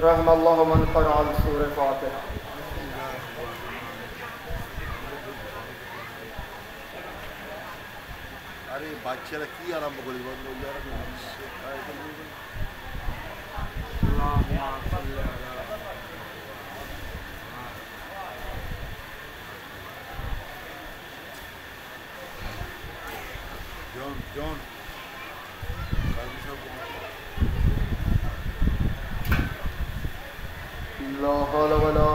रहमल्लाहु मन क़रअ सूरह फ़ातिहा। আরে বাচ্চারা কি আরম্ভ করে বন্ধ যারা জন জন ला हौला वला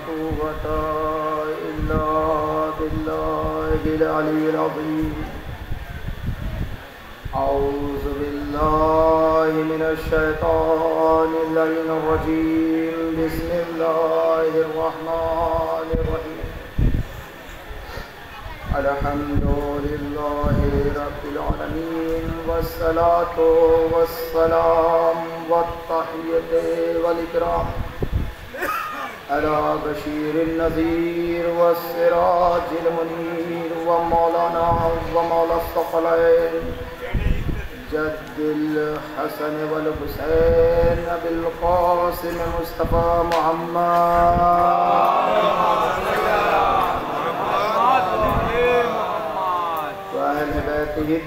कुव्वता इल्ला बिल्लाहिल अलिय्यिल अज़ीम। औज़ु बिल्लाहि मिनश शैतानिर रजीम। बिस्मिल्लाहिर रहमानिर रहीम। अल्हम्दुलिल्लाहि रब्बिल आलमीन वस्सलातु वस्सलाम वत्तहिय्यतु वल इकराम अला बशीरिन नज़ीर वस्सिराजिल मुनीर व मौलाना व मौला सक़लैन जद्दिल हसन वल हुसैन अबिल क़ासिम मुस्तफ़ा मुहम्मद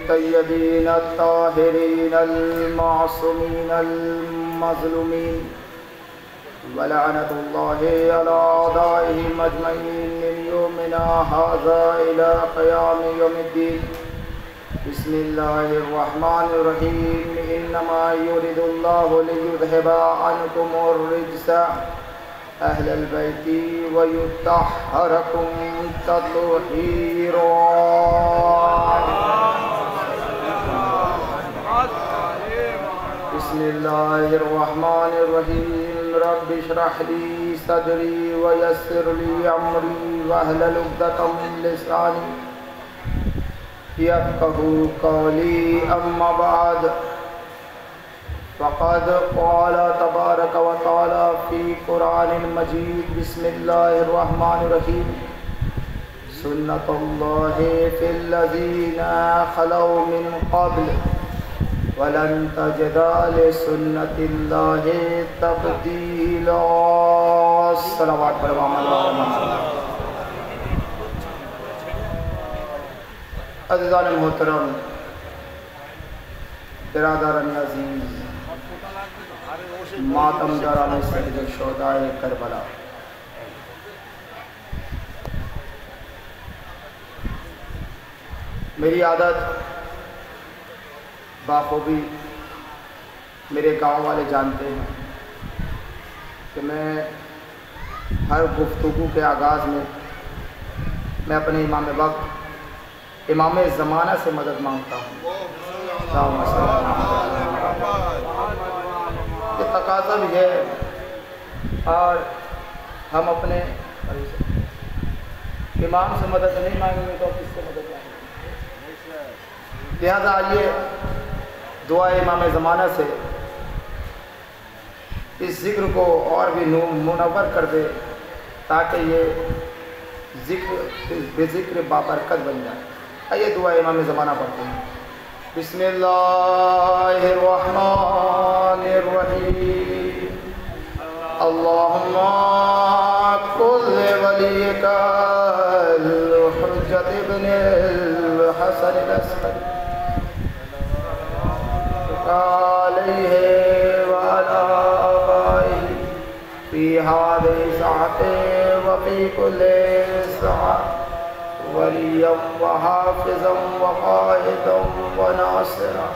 तय्यबीन ताहिरीन अल-मासूमीन अल-मज़लूमीन वलअनतुल्लाहि अला अदाइहिम अजमईन मिन यौमिना हाज़ा इला क़याम यौमिद्दीन। बिस्मिल्लाहिर रहमानिर रहीम। इन्नमा युरिदुल्लाहु लियुज़हिबा अन्कुमुर रिज्सा अहलल बैति व युत्तहिरकुम तत्हीरा। बिस्मिल्लाहिर्रहमानिर्रहीम। रब्बि इश्रह ली सदरी व यस्सिर ली अमरी वहलुल उक़दतम मिन लिसानी यफ़क़हू क़ौली। अम्मा बअद फ़क़द क़ाल तबारक व तआला फ़ी क़ुरआनिल मजीद। बिस्मिल्लाहिर्रहमानिर्रहीम। सुन्नतुल्लाहि फ़िल्लज़ीना ख़लौ मिन क़ब्ल वलन तजिदा लिसुन्नतिल्लाहि तब्दीला। सलावत पढ़ो अज़ीज़ान मोहतरम, बिरादरान अज़ीज़, मातमदारान सैयद शुहदाए करबला, मेरी आदत बाखूबी मेरे गांव वाले जानते हैं कि मैं हर गुफ्तगू के आगाज़ में मैं अपने इमाम वक्त इमाम ज़माना से मदद मांगता हूँ। ये तकाज़ा भी है और हम अपने इमाम से मदद नहीं मांगेंगे तो किससे मदद मांगेंगे। लिहाजा आइए दुआ इमाम ज़माना से इस ज़िक्र को और भी मुनव्वर कर दे ताकि ये ज़िक्र बाबरकत बन जाए। आइए दुआ इमाम ज़माना पढ़ते हैं। बिस्मिल्लाहिर्रहमानिर्रहीम। अल्लाहुम्मा कुल्लि वलियका अल-हुज्जत इब्निल हसन अल-अस्क़र अलैहि व अला आबाइहि फ़ी हाज़िहि साअति व फ़ी कुल्लि साअ वलिय्यन व हाफ़िज़न व क़ाइदन व नासिरन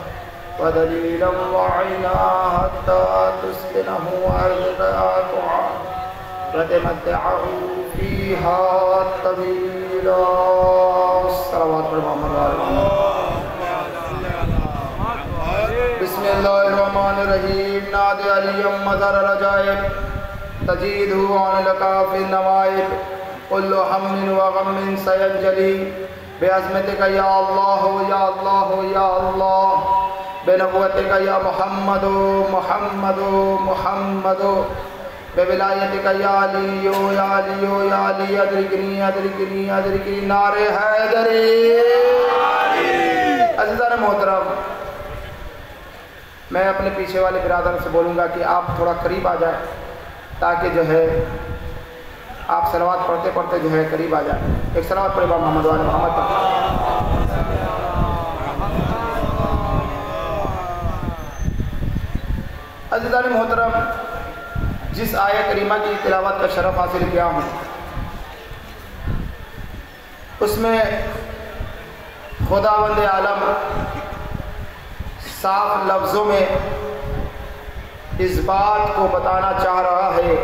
व दलीलन व अईना हत्ता तुस्किनहु अर्ज़क़ा व तमत्तअहु फ़ीहा तवीला। सलावत पर मोहम्मद। बिस्मिल्लाहिर्रहमानिर्रहीम। नादे अलियम मज़र रजाइब तजीदहु अन लकाफ़िन नवाइब कुल्लु हम्मिन व गम्मिन सयंजली बेअज़मतिका या अल्लाह या अल्लाह या अल्लाह बेनबुव्वतिका या मुहम्मदो मुहम्मदो मुहम्मदो बेविलायतिका या अलियो या अलियो या अली अदरिकनी अदरिकनी अदरिकनी नारे हैदरी। अज़ीज़ान मोहतरम, मैं अपने पीछे वाले बिरादर से बोलूँगा कि आप थोड़ा करीब आ जाए, ताकि जो है आप सलावत पढ़ते पढ़ते जो है करीब आ जाए। एक सलावत पढ़े मोहम्मद वाले मोहम्मद पर। अज़ीज़ान मोहतरम, जिस आयत करीमा की तिलावत का शरफ़ हासिल किया हूँ, उसमें खुदावंद आलम साफ लफ्ज़ों में इस बात को बताना चाह रहा है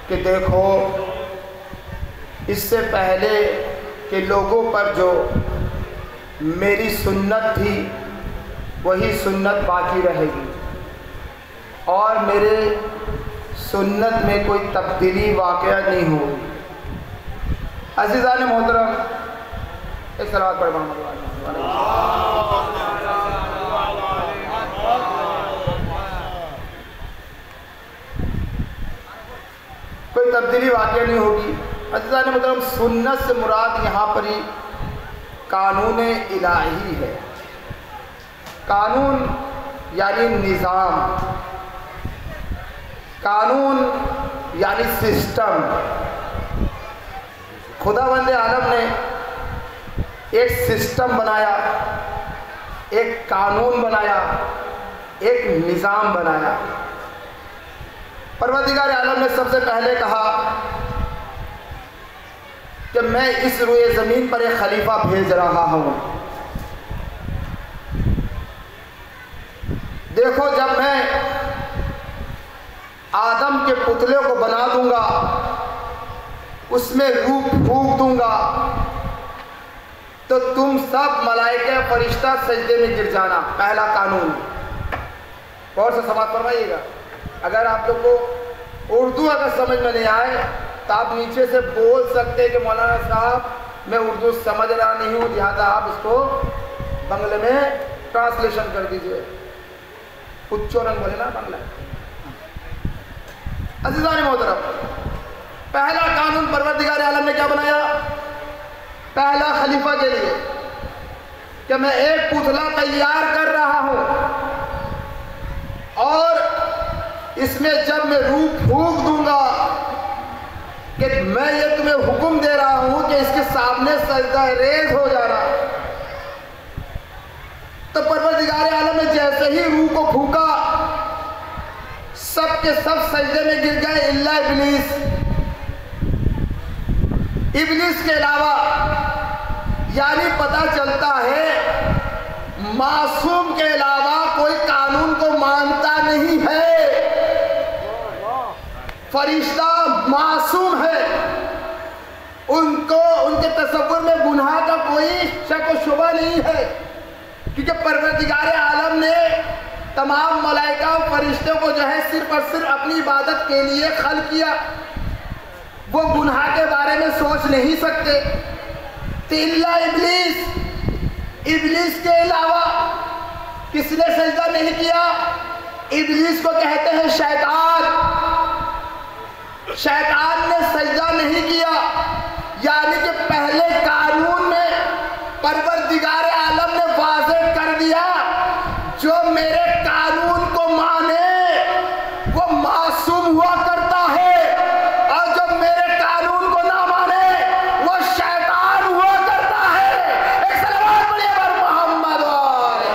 कि देखो, इससे पहले के लोगों पर जो मेरी सुन्नत थी वही सुन्नत बाकी रहेगी और मेरे सुन्नत में कोई तब्दीली वाक़या नहीं होगी। अज़ीज़ान मोहतरम, एक सलावत पढ़े मोहम्मद वाले। कोई तब्दीली वाक़या नहीं होगी। अज़ीज़ान मोहतरम, सुन्नत से मुराद यहाँ पर ही कानून इलाही है। कानून यानी निज़ाम, कानून यानी सिस्टम। खुदावंद आलम ने एक सिस्टम बनाया, एक कानून बनाया, एक निज़ाम बनाया। परवरदिगार आलम ने सबसे पहले कहा कि मैं इस रुए ज़मीन पर एक खलीफा भेज रहा हूँ। देखो, जब मैं आदम के पुतले को बना दूंगा, उसमें रूह फूंक दूंगा, तो तुम सब मलाइका फरिश्ता सजदे में गिर जाना। पहला कानून। गौर से समाप्त फरमाइएगा। अगर आप लोग को उर्दू अगर समझ में नहीं आए तो आप नीचे से बोल सकते हैं कि मौलाना साहब मैं उर्दू समझ रहा नहीं हूँ, लिहाजा आप इसको बंगले में ट्रांसलेशन कर दीजिए। उच्चारण बोले ना बंगला। अज़ीज़ान मोहतरम, पहला कानून परवरदिगार आलम ने क्या बनाया? पहला खलीफा के लिए कि मैं एक पुतला तैयार कर रहा हूं और इसमें जब मैं रूह फूंक दूंगा कि मैं ये तुम्हें हुक्म दे रहा हूं कि इसके सामने सजदा रेज़ हो जाना, तो परवरदिगार आलम ने जैसे ही रूह को फूंका, सब के सब सजदे में गिर गए इल्ला इब्लीस। इब्लीस के अलावा, यानी पता चलता है मासूम के अलावा कोई कानून को मानता नहीं है। फरिश्ता मासूम है, उनको उनके तसव्वुर में गुनाह का कोई शक व शुबा नहीं है, क्योंकि परवरदिगार आलम ने तमाम मलाइका और फरिश्तों को जो है सिर्फ और सिर्फ अपनी इबादत के लिए खल्क़ किया। वो गुनाह के बारे में सोच नहीं सकते। तो इल्ला इब्लीस, इब्लीस के अलावा किसने सजदा नहीं किया? इब्लीस को कहते हैं शैतान। शैतान ने सजदा नहीं किया, यानी कि पहले कानून में परवरदिगार आलम ने वाज़ेह कर दिया, जो मेरे कानून को माने वो मासूम हुआ करता है, और जो मेरे कानून को ना माने वो शैतान हुआ करता है। एक सलावत पढ़िए पर मोहम्मद वाले।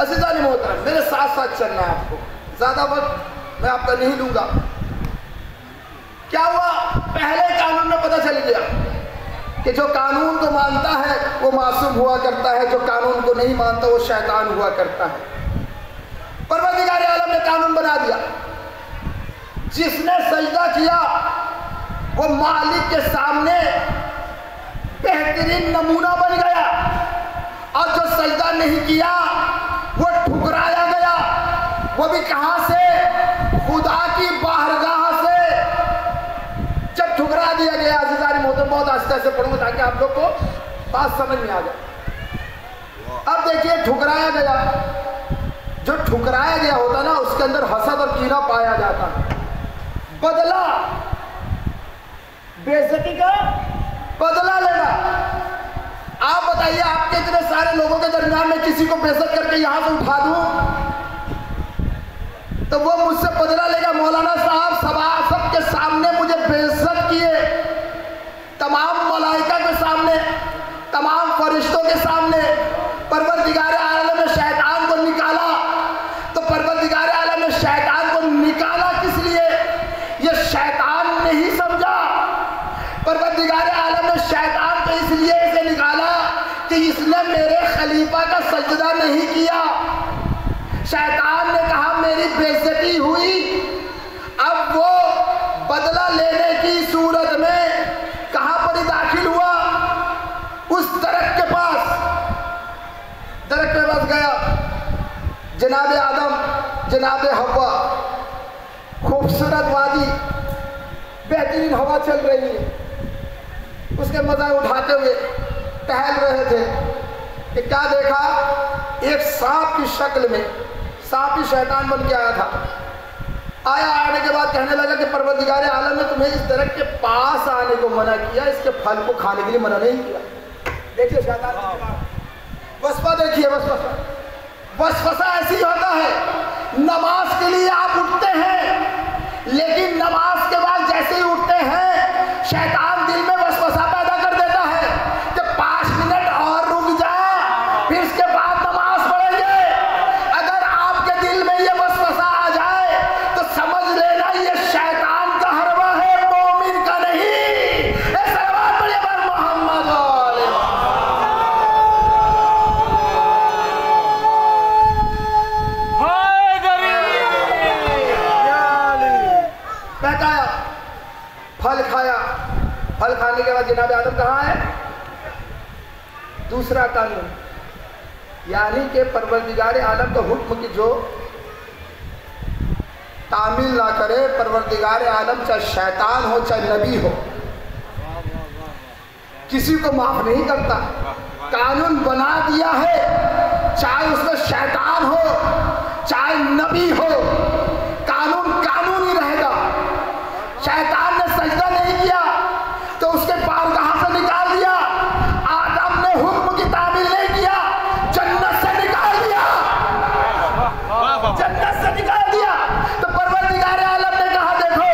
अज़ीज़ान मोहतरम, मेरे साथ साथ चलना है आपको, ज्यादा वक्त मैं आपका नहीं लूंगा। क्या हुआ? पहले कानून में पता चल गया कि जो कानून को मानता है वो मासूम हुआ करता है, जो कानून को नहीं मानता वो शैतान हुआ करता है। परवरदिगार आलम ने कानून बना दिया, जिसने सजदा किया वो मालिक के सामने बेहतरीन नमूना बन गया, और जो सजदा नहीं किया वो ठुकराया गया। वो भी कहां से? खुदा की बारगाह से जब ठुकरा दिया गया। अज़ीज़ान मोहतरम, बहुत आस्ते से पढ़ूंगा ताकि आप लोग को बात समझ में आ जाए। अब देखिए, ठुकराया गया, जो ठुकराया गया होता ना उसके अंदर हसद और कीना पाया जाता है। बदला बेइज्जती का बदला लेना। आप बताइए, आपके इतने सारे लोगों के दरमियान में किसी को बेइज्जत करके यहां से उठा दूं तो वो मुझसे बदला लेगा। मौलाना साहब सबके सामने मुझे बेइज्जत किए, तमाम मलाइका के सामने, तमाम फरिश्तों के सामने। परवरदिगार आलम ने शैतान को निकाला, तो परवरदिगार आलम ने शैतान को निकाला किस लिए? ये शैतान नहीं समझा। परवरदिगार आलम ने शैतान को इसलिए इसे निकाला कि इसने मेरे खलीफा का सजदा नहीं किया। शैतान ने कहा मेरी बेइज्जती हुई, अब वो बदला लेने की सूरत में कहां पर ही दाखिल हुआ? उस दरख्त के पास। दरख्त के पास गया, जनाब आदम, जनाब हवा, खूबसूरत वादी, बेहतरीन हवा चल रही है, उसके मजा उठाते हुए टहल रहे थे कि क्या देखा? एक सांप की शक्ल में, सांप ही शैतान बन के आया था। आने के बाद कहने लगा कि परवरदिगार आलम ने तुम्हें इस दरख्त के पास आने को मना किया, इसके फल को खाने के लिए मना नहीं किया। देखिए शैतान, वसवा देखिए, वसवसा ऐसी होता है। नमाज के लिए आप उठते हैं, लेकिन नमाज के बाद जैसे ही उठते हैं शैतान दिल में वसवसा पैदा कर देता है कि 5 मिनट और रुक जा, फिर इसके बाद नमाज पढ़ेंगे। अगर आपके दिल में ये वसवसा आ जाए तो समझ लेना ये शैतान का हरवा है, मोमिन का नहीं। सलावत पढ़िए पर मोहम्मद पकाया, फल खाया। फल खाने के बाद जनाब आदम कहाँ है? दूसरा कानून, यानी कि परवरदिगार आलम का हुक्म की जो तामील ना करे, परवरदिगार आलम चाहे शैतान हो चाहे नबी हो, किसी को माफ नहीं करता। कानून बना दिया है, चाहे उसमें शैतान हो चाहे नबी हो, कानून कानून ही रहेगा। शैतान ने सजदा नहीं किया तो उसके पार कहां से निकाल दिया? आदम ने हुक्म की तामील नहीं किया, जन्नत से निकाल दिया, जन्नत से निकाल दिया। तो परवरदिगार आलम ने कहा देखो,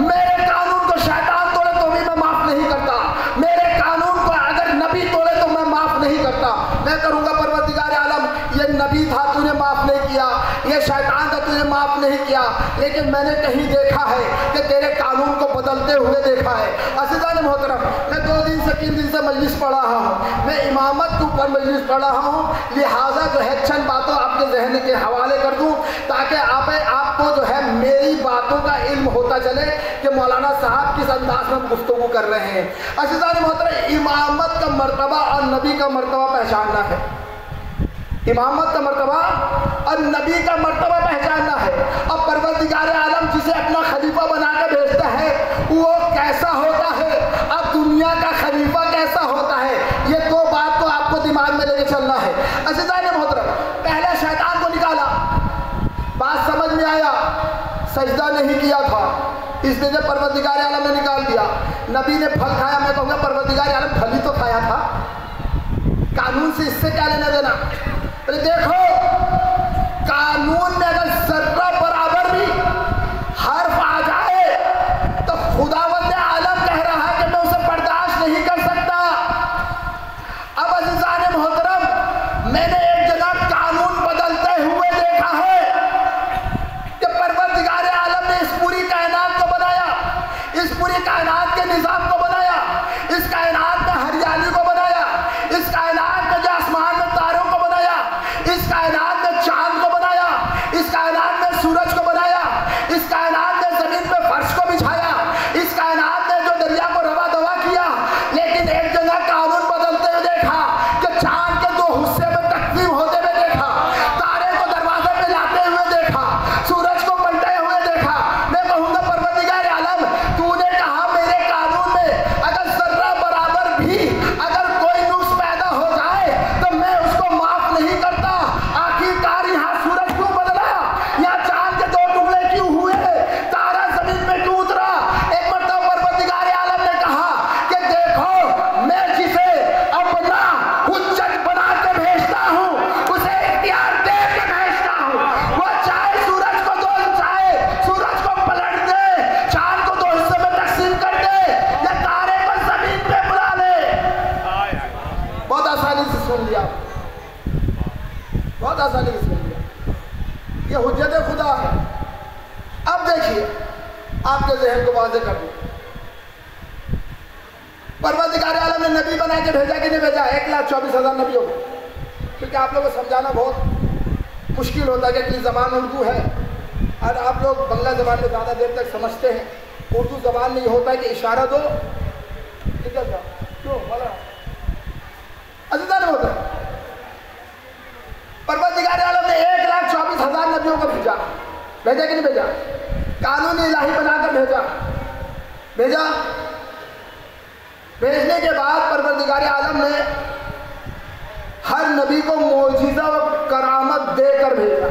मेरे कानून को शैतान तोड़े तो भी मैं माफ नहीं करता, मेरे कानून को अगर नबी तोड़े तो मैं माफ नहीं करता। मैं करूंगा परवरदिगार आलम, ये नबी था तूने माफ नहीं किया, ये शैतान था तूने माफ नहीं किया, लेकिन मैंने कहीं देखा है कि तेरे कानून को बदलते हुए देखा है। अज़ीज़ान मोहतरम, मैं 2 दिन से 3 दिन से मजलिस पढ़ रहा हूँ, मैं इमामत के ऊपर मजलिस पढ़ रहा हूँ, लिहाजा जो है चंद बातों आपके जहन के हवाले कर दूँ ताकि आपको जो है मेरी बातों का इल्म होता चले कि मौलाना साहब किस अंदाज में गुफ्तगू कर रहे हैं। अज़ीज़ान मोहतरम, इमामत का मर्तबा और नबी का मर्तबा पहचानना है, इमामत का मर्तबा और नबी का मर्तबा पहचानना है। अब परवरदिगार आलम जिसे अपना खलीफा बनाकर भेजता है वो कैसा होता है, अब दुनिया का खलीफा कैसा होता है, ये 2 बात को आपको दिमाग में लेके चलना है। अज़ीज़ान मोहतरम, पहले शैतान को निकाला, बात समझ में आया, सजदा नहीं किया था, इसलिए जब परवरदिगार आलम ने निकाल दिया। नबी ने फल खाया, मैं कहूँगा परवरदिगार आलम फल ही तो खाया था, कानून से इससे क्या लेना देना? अरे देखो, कानून में अगर जर्रा बराबर भी हर्फ आ जाए तो खुदावंद आलम कह रहा है कि मैं उसे बर्दाश्त नहीं कर सकता। अब अज़ीज़ान मोहतरम, मैंने एक जगह कानून बदलते हुए देखा है कि परवरदिगार आलम ने इस पूरी कायनात को बनाया, इस पूरी कायनात के निज़ाम को बनाया, इस कायनात में 17 साल की इसमें दिया। ये हुज्जत खुदा है। अब देखिए आपके जहन को वाज़ेह कर दूं, परवरदिगार आलम ने नबी बना के भेजा कि नहीं भेजा? 1,24,000 नबियों को। क्योंकि आप लोगों को समझाना बहुत मुश्किल होता है कि ज़बान उर्दू है और आप लोग बंगला ज़बान में ज़्यादा देर तक समझते हैं। उर्दू ज़बान में ये होता है कि इशारा दो निकल जाओ, क्यों बोला अजीज़ा नहीं होता। परवरदिगार आलम ने 1,24,000 नबियों को भेजा, भेजा कि नहीं भेजा? कानून इलाही बनाकर भेजा। भेजने के बाद परवरदिगार आलम ने हर नबी को मौजिज़ा और करामत देकर भेजा।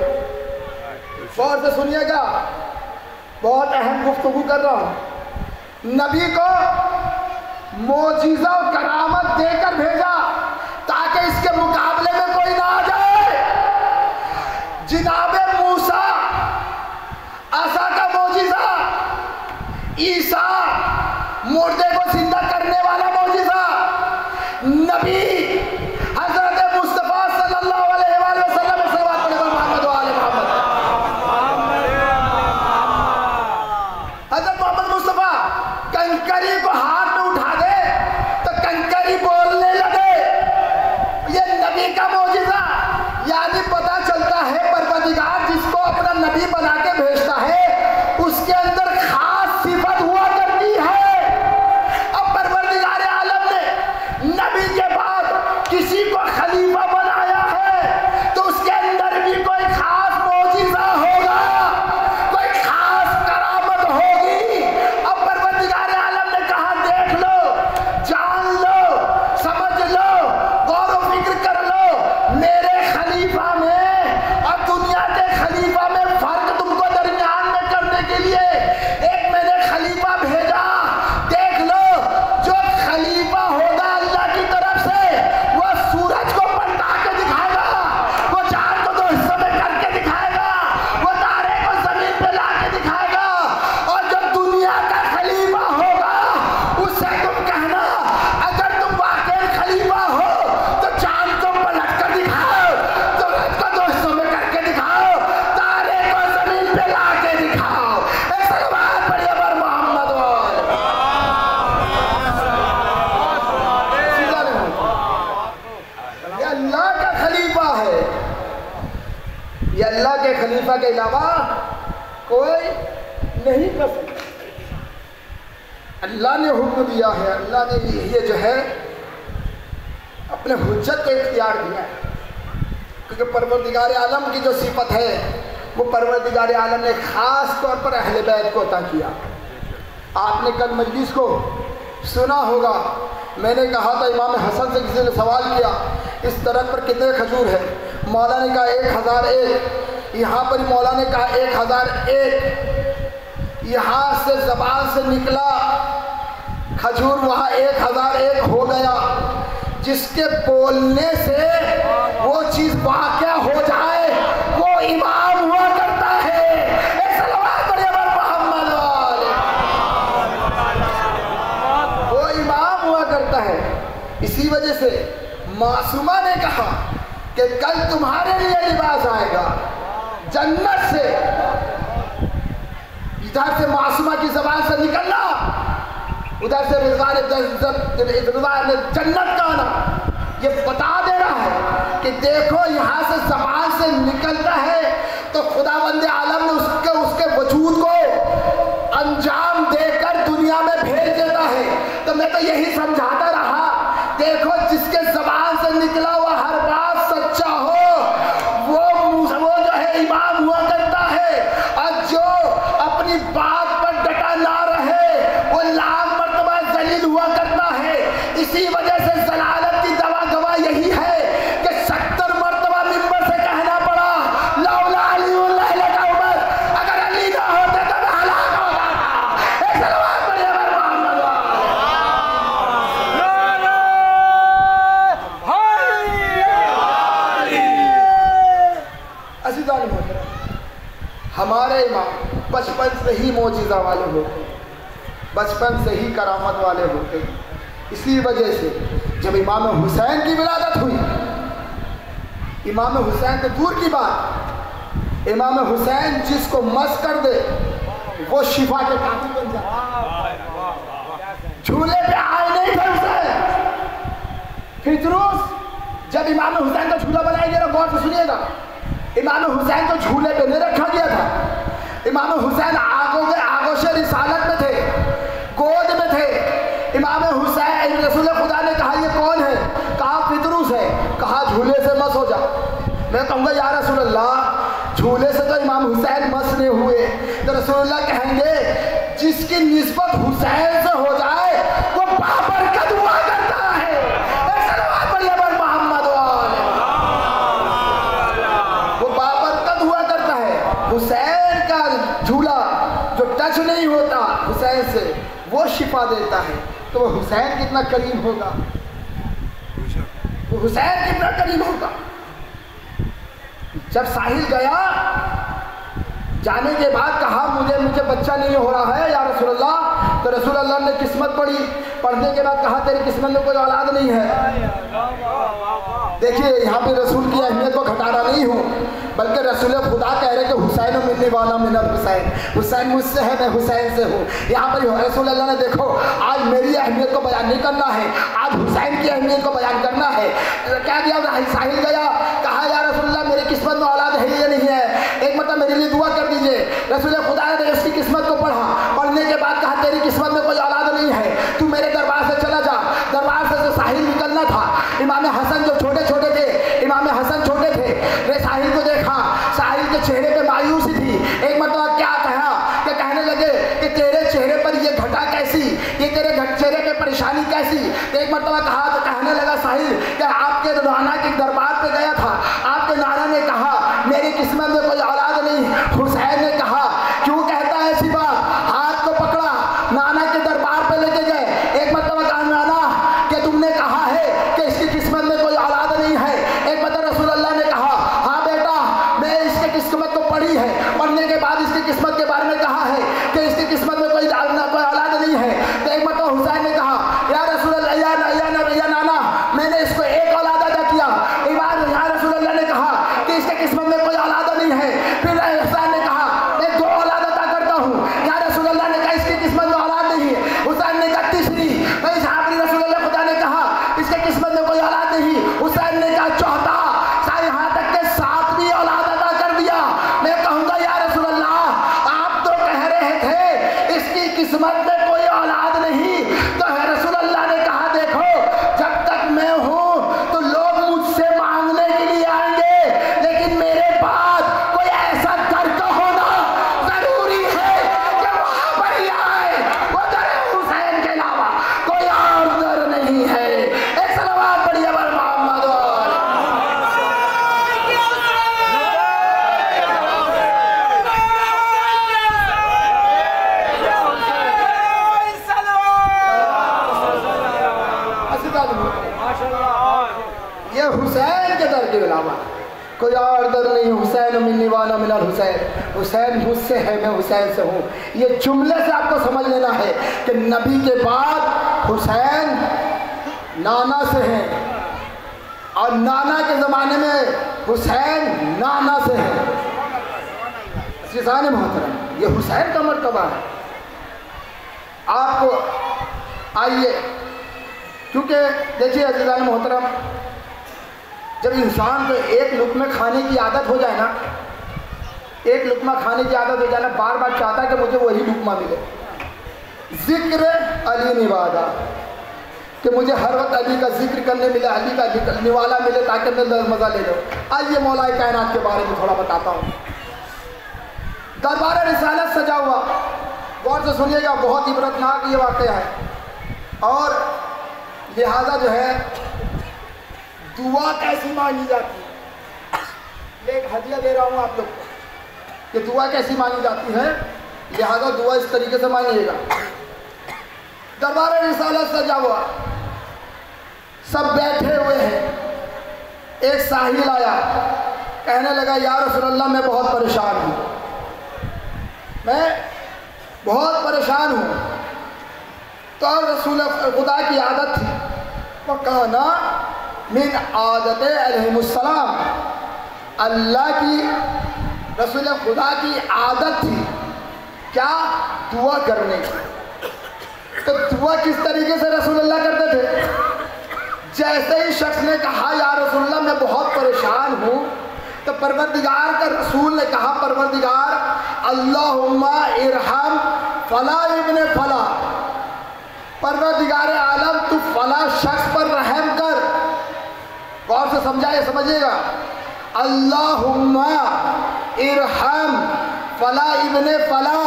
गौर से सुनिएगा, बहुत अहम गुफ्तगू कर रहा हूं। नबी को मौजिज़ा और करामत देकर भेजा ताकि इसके मुकाबले में कोई ना आ जाए। जिनाबे मूसा आसा का मौजिज़ा, ईसा मुर्दे को जिंदा करने वाला मौजिज़ा, नबी हजरत मुस्तफ़ा सल्लल्लाहु अलैहि वसल्लम मोहम्मद वाले मोहम्मद, हजरत मोहम्मद मुस्तफ़ा कंकरी को हाथ में उठा दे तो कंकरी बोलने लगे। ये नबी का मौजिज़ा। यानी पता चलता है परवरदिगार जिसको अपना नबी बना के भेजता है उसके अंदर खास सिफत हुआ करती है। नबी के बाद किसी को खलीफा बनाया है तो उसके अंदर भी कोई खास मौजिज़ा होगा, कोई खास करामत होगी। अब परवरदिगार आलम ने कहा देख लो, जान लो, समझ लो, गौर व फिक्र कर लो। मेरे खलीफा में और दुनिया के खलीफा में फर्क तुमको दरमियान में करने के लिए एक मैंने खलीफा भेजा। देख लो, जो खलीफा होगा की तरफ से वो सूरज को पलटा के दिखाएगा, वो चांद को 2 हिस्सों में करके दिखाएगा, वो तारे को जमीन पे ला के दिखाएगा। और जो दुनिया का खलीफा होगा उससे तुम कहना अगर तुम वाकई खलीफा हो तो चांद को पलट कर दिखाओ, सूरज को 2 हिस्सों में करके दिखाओ, तारे को जमीन पे ला के दिखाओ। सलवात पढ़िए पर मोहम्मद अल्लाह का खलीफा है। ये अल्लाह के खलीफा के अलावा कोई नहीं कर सकता। अल्लाह ने हुक्म दिया है, अल्लाह ने ये जो है अपने हुज्जत को इख्तियार दिया है। क्योंकि परवरदिगार आलम की जो सिफत है वो परवरदिगार आलम ने खास तौर पर अहले बैत को अता किया। आपने कल मजलिस को सुना होगा, मैंने कहा था इमाम हसन से किसी ने सवाल किया इस तरह पर कितने खजूर है? मौला ने कहा 1001। यहाँ पर मौला ने कहा 1001। यहाँ से ज़बान से निकला खजूर वहाँ 1001 हो गया। जिसके बोलने से वो चीज़ वाक़या हो जाए वो इमाम हुआ करता है। वो इमाम हुआ करता है। इसी वजह से मासूमा ने कहा कि कल तुम्हारे लिए लिबास आएगा जन्नत से। इधर से मासूमा की ज़बान से निकलना, उधर से रिज़वान ने जन्नत का आना। ये बता दे रहा है कि देखो यहाँ से ज़बान से निकलता है तो खुदावंद आलम ने उसके वजूद को अंजाम देकर दुनिया में भेज देता है। तो मैं तो यही समझाता रहा, देखो जिसके ज़बान से निकला हुआ हर बात सच्चा हो वो जो है इमाम हुआ करता है। और जो अपनी बात पर डटा ना रहे वो लाख मर्तबा जलील हुआ करता है। इसी वजह से जलालत की दवा गवाह यही है कि 70 मर्तबा मिंबर से कहना पड़ा लौला अलीउल्लाह लका उमर, अगर अली ना होते तो मैं हलाक हो जाता। एक सलवात पढ़िए पर मोहम्मद। हमारे इमाम बचपन से ही मौजिज़ा वाले होते, बचपन से ही करामत वाले होते। इसी वजह से जब इमाम हुसैन की विलादत हुई इमाम हुसैन तो दूर की बात, इमाम हुसैन जिसको मस कर दे वो शिफा के कातिल बन जाता। झूले पे आए नहीं थे हुसैन। फितरूस जब इमाम हुसैन का झूला बनाया गया, गौर से सुनिएगा, इमाम हुसैन को झूले पे नहीं रखा गया था। इमाम हुसैन आगोश रिसालत में थे, गोद में थे। इमाम हुसैन रसूल खुदा ने कहा ये कौन है? कहा फितरूस है। कहा झूले से मस हो जा। मैं कहूँगा या रसूल अल्लाह झूले से तो इमाम हुसैन मस नहीं हुए। तो रसूलुल्लाह कहेंगे जिसकी निस्बत हुसैन से हो जाए वो बाबर का दुआ करता है। वो बाबर का दुआ करता है। हुसैन का झूला जो टच नहीं होता हुसैन से वो शिफा देता है। तो वो हुसैन कितना करीम होगा, वो हुसैन कितना करीम होगा। जब साहिल गया जाने के बाद कहा मुझे बच्चा नहीं हो रहा है या रसूल अल्लाह। तो रसूल अल्लाह ने किस्मत पढ़ी, पढ़ने के बाद कहा तेरी किस्मत में कोई औलाद नहीं है। देखिए यहाँ पे रसूल की अहमियत को घटाना नहीं हूँ, बल्कि रसूल खुदा कह रहे कि हुसैन मिलने वाला मिनल हुसैन, हुसैन मुझसे है मैं हुसैन से हूँ। यहाँ पर रसूल अल्लाह ने देखो आज मेरी अहमियत को बयान नहीं करना है, आज हुसैन की अहमियत को बयान करना है। क्या दिया? साहिल गया, कहा या रसूलुल्लाह मेरी किस्मत में औलाद है या नहीं है, एक मतलब मेरे लिए दुआ कर दीजिए। रसूल खुदा ने उसकी किस्मत को पढ़ा, पढ़ने के बाद कहा तेरी किस्मत में कोई औलाद नहीं है, तू मेरे दरबार से चला जा। दरबार से तो साहिल निकलना था। इमाम हसन जो छोटे छोटे थे, इमाम हसन छोटे थे, वे साहिल को देखा, साहिल के चेहरे पे मायूसी थी। एक मतलब क्या कहा कि कहने लगे कि तेरे चेहरे पर ये घटा कैसी, ये तेरे चेहरे पे परेशानी कैसी। एक मतलब कहा तो कहने लगा साहिल कि आपके नाना के दरबार पे गया था, आपके नाना ने कहा मेरी किस्मत में कोई औलाद नहीं। हुसैन ने कहा क्यों कहता है ऐसी बात? हाथ को पकड़ा, नाना के दरबार पे लेके गए। एक मतलब कहा नाना कि तुमने कहा है कि इसकी किस्मत में कोई औलाद नहीं है। एक मतलब रसूल अल्लाह ने कहा हाँ बेटा मैं इसकी किस्मत को पढ़ी है, पढ़ने के बाद इसकी किस्मत के बारे में कहा है कि इसकी किस्मत में कोई औलाद नहीं है। तो एक मतलब हुसैन ने कहा या रसूल अल्लाह या नाना मैंने इसको एक औलाद अदा किया। या रसूल अल्लाह ने कहा कि इसके किस्मत में कोई औलाद नहीं है। फिर हुसैन ने कहा मैं 2 औलाद अदा करता हूँ। या रसूल अल्लाह ने कहा इसकी किस्मत में औलाद नहीं है। हुसैन ने कहा तीसरी। रसूल अल्लाह खुदा ने कहा इसके किस्मत में कोई औलाद नहीं। हुसैन ने कहा चौथा। यहाँ तक के 7वीं औलाद अदा कर दिया। मैं कहूँगा या रसूल अल्लाह आप तो कह रहे थे इसकी किस्मत में कोई औलाद नहीं। तो रसूल अल्लाह ने कहा देखो जब तक मैं हूँ तो लोग मुझसे मांगने के लिए आएंगे, लेकिन मेरे बाद कोई ऐसा दर का होना जरूरी है कि वहां पर ही आए। वो दर हुसैन के अलावा कोई और दर नहीं है। एक सलावत पढ़िए बर मोहम्मद। ये हुसैन के दर के अलावा कोई और दर नहीं। हुसैन मिलने वाला मिला हुसैन, हुसैन मुझसे है मैं हुसैन से हूँ। ये जुमले से आपको समझ लेना है कि नबी के बाद हुसैन नाना से हैं और नाना के ज़माने में हुसैन नाना से हैं। अज़ीज़ान मोहतरम ये हुसैन का मर्तबा है। आपको आइए क्योंकि देखिए अज़ीज़ान मोहतरम जब इंसान को एक लुक़्मे खाने की आदत हो जाए ना, एक लुक़मा खाने की आदत हो जाए ना, बार बार चाहता है कि मुझे वही लुक़मा मिले। ज़िक्र अली निवादा कि मुझे हर वक्त अली का जिक्र करने मिले, अली का निवाला मिले ताकि मैं मज़ा ले लूँ। आइए मौलाए कायनात के बारे में थोड़ा बताता हूँ। दरबार रिसालत सजा हुआ, गौर से सुनिएगा, बहुत इबरतनाक ये वाक़या है। और लिहाजा जो है दुआ कैसी मांगी जाती है, एक हदिया दे रहा हूँ आप लोग को कि दुआ कैसी मांगी जाती है, लिहाजा दुआ इस तरीके से मांगिएगा। दरबार रिसालत सजा हुआ, सब बैठे हुए हैं। एक साहिल आया, कहने लगा या रसूल अल्लाह मैं बहुत परेशान हूँ, मैं बहुत परेशान हूँ। तो रसूल खुदा की आदत थी, वकाना मिन आदत अलैहिमुस्सलाम अल्लाह की रसूल खुदा की आदत थी क्या? दुआ करने की। तो दुआ किस तरीके से रसूलुल्लाह करते थे? जैसे ही शख्स ने कहा या रसूलुल्लाह मैं बहुत परेशान हूँ, तो परवरदिगार का रसूल ने कहा परवरदिगार अल्लाहुम्मा इरहम फला इब्ने फला, परवरदिगार आलम तू फला शख्स पर रहम कर। गौर से समझाए, समझिएगा। अल्लाहुम्मा इरहम फला इब्ने फला,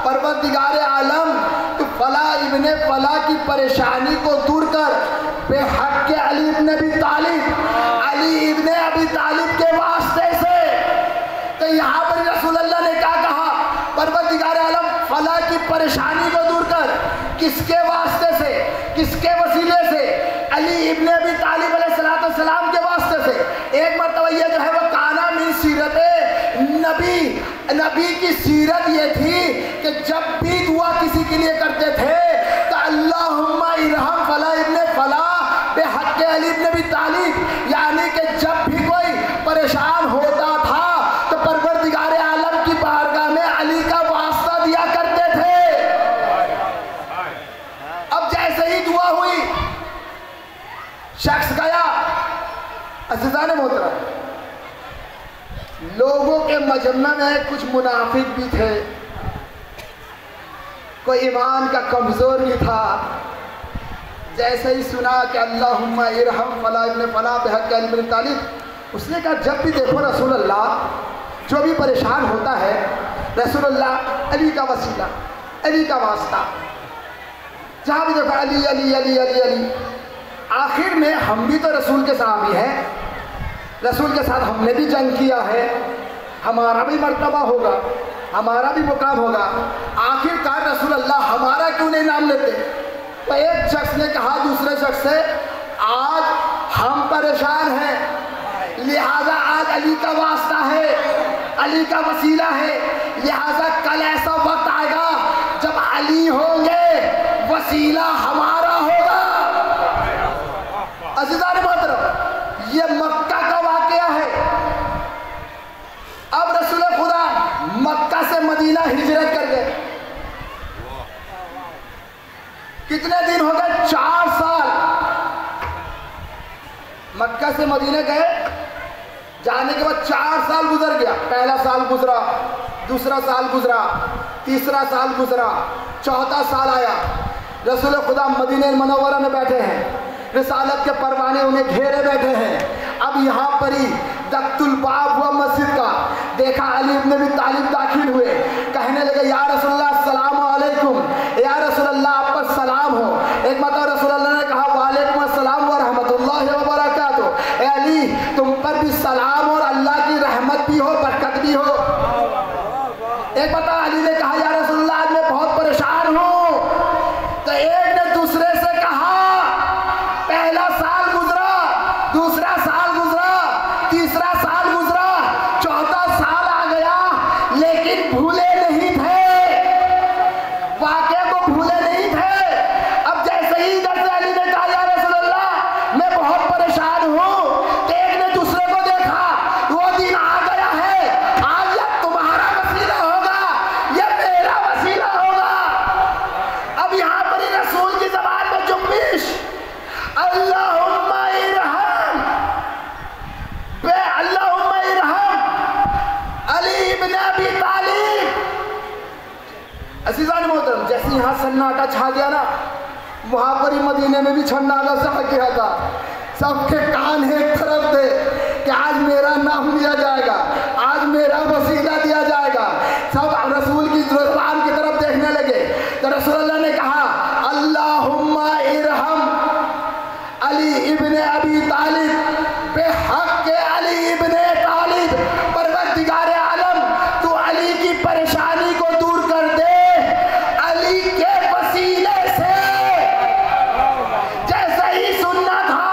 परवरदिगार आलम तू फला इब्ने फला की परेशानी को दूर कर बेहक के अली इब्ने अबी तालिब, अली इब्ने अबी तालिब के वास्ते से। तो यहाँ पर रसूलुल्लाह ने क्या कहा? परवरदिगार आलम फला की परेशानी को दूर कर। किसके वास्ते से? किसके वसीले से? अली इब्ने अबी तालिब अलैहिस्सलाम के वास्ते से। एक मरतबा ये जो है वो काना मिन सीरत नबी, नबी की सीरत ये थी कि जब भी दुआ किसी के लिए करते थे तो अल्लाहुम्मा इरहम फला इब्ने फला बेहक अली इब्ने अबी तालिब, यानी कि जब भी कोई परेशान होता था तो परवरदिगार आलम की बारगाह में अली का वास्ता दिया करते थे। अब जैसे ही दुआ हुई, शख्स गया, अज़ीज़ान मोहतरम, लोगों के मजमा में कुछ मुनाफिक भी थे, कोई ईमान का कमज़ोर भी था। जैसे ही सुना कि अल्लाहुम्मा इरहम फला इब्ने फला बेहक अली इब्ने तालिब, उसने कहा जब भी देखो रसूलुल्लाह जो भी परेशान होता है, रसूलुल्लाह अली का वसीला, अली का वास्ता, जहाँ भी देखो अली अली अली अली अली। आखिर में हम भी तो रसूल के सहाबी हैं, रसूल के साथ हमने भी जंग किया है, हमारा भी मर्तबा होगा, हमारा भी मुकाम होगा। आखिरकार रसूलुल्लाह हमारा क्यों नहीं नाम लेते? तो एक शख्स ने कहा दूसरे शख्स से आज हम परेशान हैं, लिहाजा आज अली का वास्ता है, अली का वसीला है, लिहाजा कल ऐसा वक्त आएगा जब अली होंगे, वसीला हमारा होगा। अज़ीज़ान मोहतरम, ये मक्का का वाक़या है। अब रसूल खुदा मक्का से मदीना हिजरत कर गए। कितने दिन हो गए? 4 साल। मक्का से मदीना गए, जाने के बाद 4 साल गुजर गया। पहला साल गुजरा, दूसरा साल गुजरा, तीसरा साल गुजरा, चौथा साल आया। रसूल खुदा मदीने मुनव्वरा में बैठे हैं, रिसालत के परवाने उन्हें घेरे बैठे हैं। अब यहाँ पर ही दक्तुल बाब हुआ मस्जिद का, देखा अली इब्ने अबी तालिब दाखिल हुए, कहने लगे या रसूलल्लाह अस्सलामु अलैकुम, या रसूलल्लाह आप पर सलाम हो। एक मतलब रसूलल्लाह ने कहा वालेकुम अस्सलाम व रहमतुल्लाहि व बरकातुहू, ए अली तुम पर भी सलाम और अल्लाह की रहमत भी हो, बरकत भी हो। एक बता अली ने कहा या रसूलल्लाह आज मैं बहुत परेशान हूँ। तो एक ने दूसरे से कहा पहला साल गुजरा, दूसरा साल गुजरा, तीसरा साल गुजरा, चौथा साल आ गया, लेकिन भूले नहीं थे, वाक़े को भूले नहीं थे। अब जैसे ही इधर से अली ने कहा या रसूलल्लाह मैं बहुत परेशान हूँ, तो एक ने दूसरे को देखा, वो दिन आ गया है, आज यह तुम्हारा वसीला होगा, यह मेरा वसीला होगा। अब यहाँ पर ही रसूल की ज़बान में जुम्बिश, अल्लाहुम्मा इरहम अल्लाहुम्मा इरहम अली इब्ने अबी तालिब। अज़ीज़ान मोहतरम, जैसे यहाँ सन्नाटा छा गया ना, वहाँ पर ही मदीने में भी सन्नाटा छा गया था। सबके कान एक तरफ थे कि आज मेरा नाम लिया जाएगा, आज मेरा वसीला दिया जाएगा। सब रसूल की ज़ुबान की तरफ देखने लगे। तो रसूलुल्लाह ने कहा अल्लाहुम्मा इरहम अली इब्ने अबी तालिब बेहक अली इब्ने तालिब, परवरदिगार आलम तू अली की परेशानी को दूर कर दे, अली के वसीले से। जैसा ही सुनना था,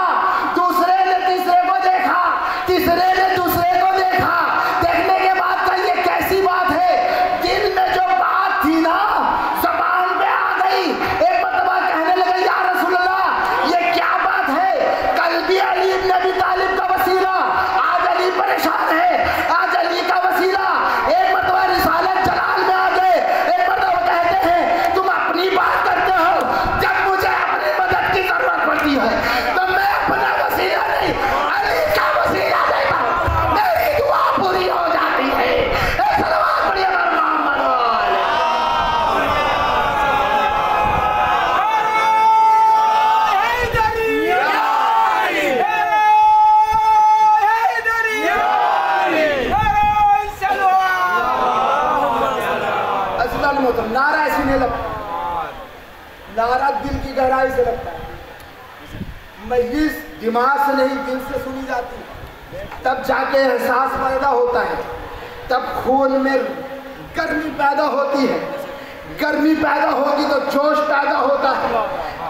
दूसरे ने तीसरे को देखा, तीसरे ने दूसरे को देखा, देखने के बाद कहा ये कैसी बात है? दिल में जो बात थी ना, ज़बान पे आ गई। एक मरतबा कहने लगे या रसूलल्लाह ये क्या बात है? कल भी अली इब्ने अबी तालिब का वसीला मजलिस दिमाग से नहीं दिल से सुनी जाती है, तब जाके एहसास पैदा होता है, तब खून में गर्मी पैदा होती है, गर्मी पैदा होगी तो जोश पैदा होता है,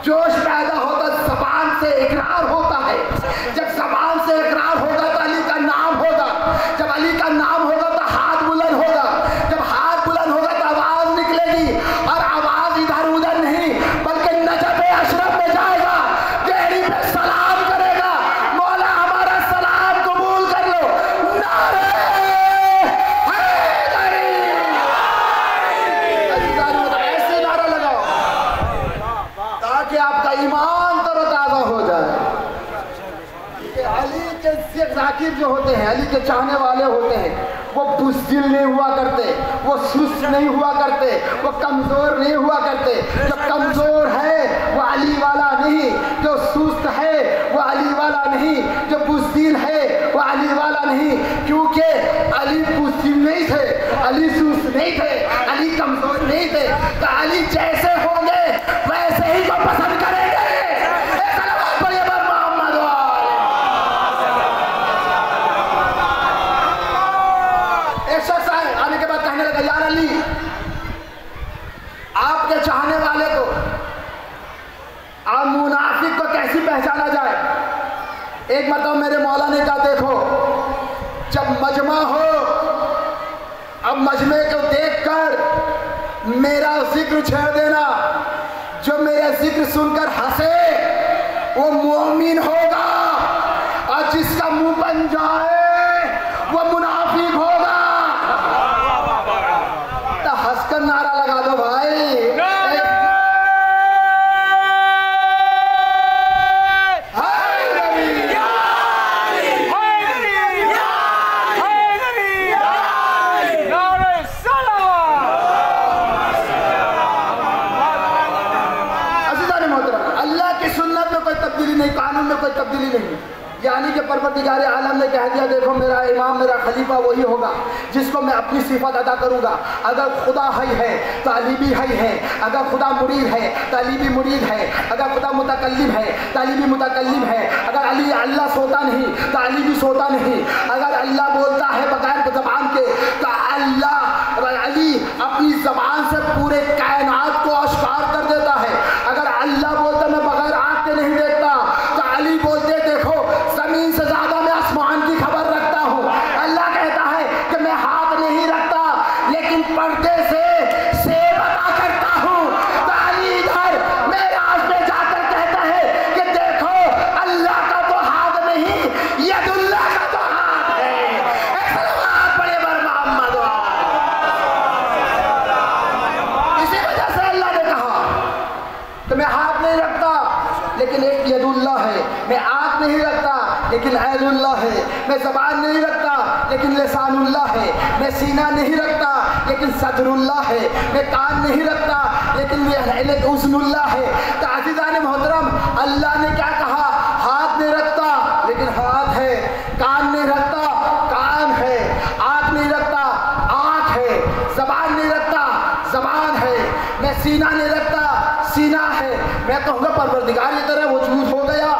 जोश पैदा होता ज़बान से इकरार होता है, जब ज़बान से इकरार होगा तो अली का नाम होगा, जब अली का नाम होगा तो हाथ बुलंद होगा, जब हाथ बुलंद होगा तो आवाज़ निकलेगी, और आवाज़ इधर उधर नहीं बल्कि नजब अशरफ में जाएगा, गहरी पे सलाम करेगा, मौला हमारा सलाम कबूल कर लो, नारे ऐसे नारा लगाओ ताकि आपका ईमान तरोताज़ा हो जाए। अली के ज़ाकिर जो होते हैं, अली के चाहने वाले होते हैं, वो बुज़दिल नहीं हुआ करते, वो सुस्त नहीं हुआ करते, वो कमज़ोर नहीं हुआ करते। जो कमज़ोर है वो अली वाला नहीं, जो सुस्त है वो अली वाला नहीं, जो बुज़दिल है वो अली वाला नहीं, क्योंकि अली बुज़दिल नहीं थे, अली सुस्त नहीं थे, अली कमज़ोर नहीं थे। तो अली जैसे होंगे वैसे ही को पसंद करेंगे। आने के बाद कहने लगा, यार अली, आपके चाहने वाले को और मुनाफिक को कैसी पहचाना जाए? एक मतलब मेरे मौला ने कहा, देखो जब मजमा हो, अब मजमे को देखकर मेरा जिक्र छेड़ देना, जो मेरा जिक्र सुनकर हंसे वो मोमिन होगा, और जिसका मुंह बन जाए वो मुनाफिक होगा। तो हंसकर नारा लगा दो भाई, नहीं, कानून में कोई तब्दीली नहीं, यानी कि परवरदिगार आलम ने कह दिया, देखो मेरा इमाम मेरा खलीफा वही होगा जिसको मैं अपनी सिफत अदा करूंगा। अगर खुदा है तो अली भी है, अगर खुदा मुरीद है तो अली भी मुरीद है, अगर खुदा मुतकल्लिम है तो अली भी मुतकल्लिम है, अगर अली अल्लाह सोता नहीं तो अली भी सोता नहीं, अगर अल्लाह बोलता है बगैर ज़बान के तो अली अपनी ज़बान से पूरे कायनात को आश्कार कर देता है। अगर अल्लाह बोलता मैं बगैर आँख के नहीं देखता तो अली बोलते देखो ज़मीन से ज़्यादा मैं आसमान की खबर रखता हूँ। अल्लाह कहता है कि मैं हाथ नहीं रखता लेकिन पर्दे से अता करता हूँ, तो अली इधर मेराज पे जाकर कहता है कि देखो अल्लाह का तो हाथ नहीं, यदुल्लाह का तो हाथ है। बड़े बर मोहम्मद, इसी वजह से अल्लाह ने कहा तो मैं हाथ नहीं रखता लेकिन एक यदुल्लाह है, मैं आँख नहीं रखता लेकिन ऐनुल्लाह है, मैं ज़बान नहीं रखता लेकिन लिसानुल्लाह है, मैं सीना नहीं रखता लेकिन सदरुल्लाह है, मैं कान नहीं रखता लेकिन उज़्नुल्लाह है। तो अज़ीज़ान मोहतरम, अल्लाह ने क्या कहा? हाथ नहीं रखता लेकिन हाथ है, कान नहीं रखता कान है, आँख नहीं रखता आँख है, ज़बान नहीं रखता ज़बान है, मैं सीना नहीं रखता सीना है। मैं कहूँगा परवरदिगार की तरह वजूद हो गया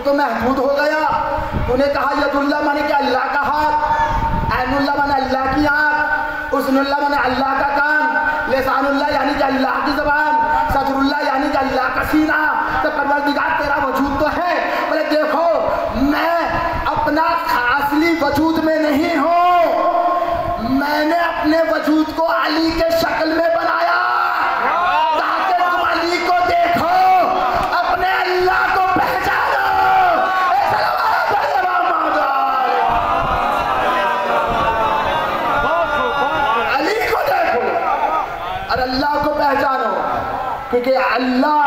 तो महमूद हो गया। उन्हें कहा यदुल्लाह माने कि अल्लाह का हाथ, ऐनुल्लाह माने अल्लाह की आँख, उज़्नुल्लाह माने अल्लाह का कान, लिसानुल्लाह यानी कि अल्लाह की ज़बान, सदरुल्लाह यानी कि अल्लाह का सीना। तो परवरदिगार तेरा वजूद तो है, बोले देखो मैं अपना असली वजूद में नहीं हूँ, मैंने अपने वजूद को अली के शक्ल में बनाया ताकि तुम अली को देखो, अपने अल्लाह को पहचानो। अली को देखो और अल्लाह को पहचानो, क्योंकि अल्लाह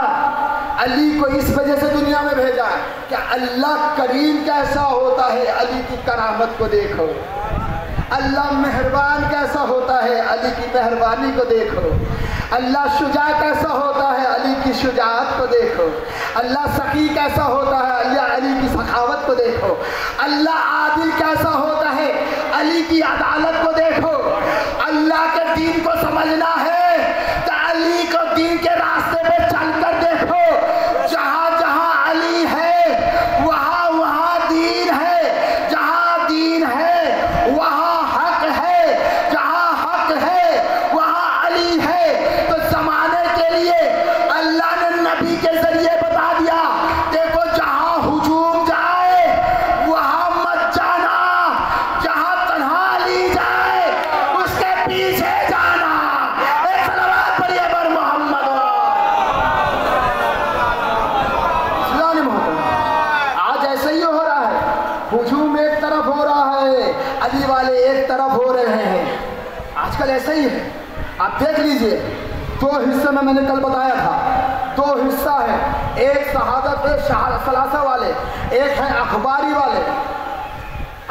अली को इस वजह से दुनिया में भेजा कि अल्लाह करीम कैसा होता है, अली की करामत को देखो। अल्लाह मेहरबान कैसा होता है, अली की मेहरबानी को देखो। अल्लाह शुजा कैसा होता है, अली की शुजाअत को देखो। अल्लाह सखी कैसा होता है, अली की सखावत को देखो। अल्लाह आदिल कैसा होता है, अली की अदालत को देखो। अल्लाह के दीन को समझना है तो अली को दीन के रास्ते पे चल कर देखो। जहाँ जहाँ अली है अली वाले एक तरफ हो रहे हैं। आजकल ऐसा ही है, आप देख लीजिए। 2 हिस्से में मैंने कल बताया था, 2 हिस्सा है, एक शहादत सलासा वाले, एक है अखबारी वाले।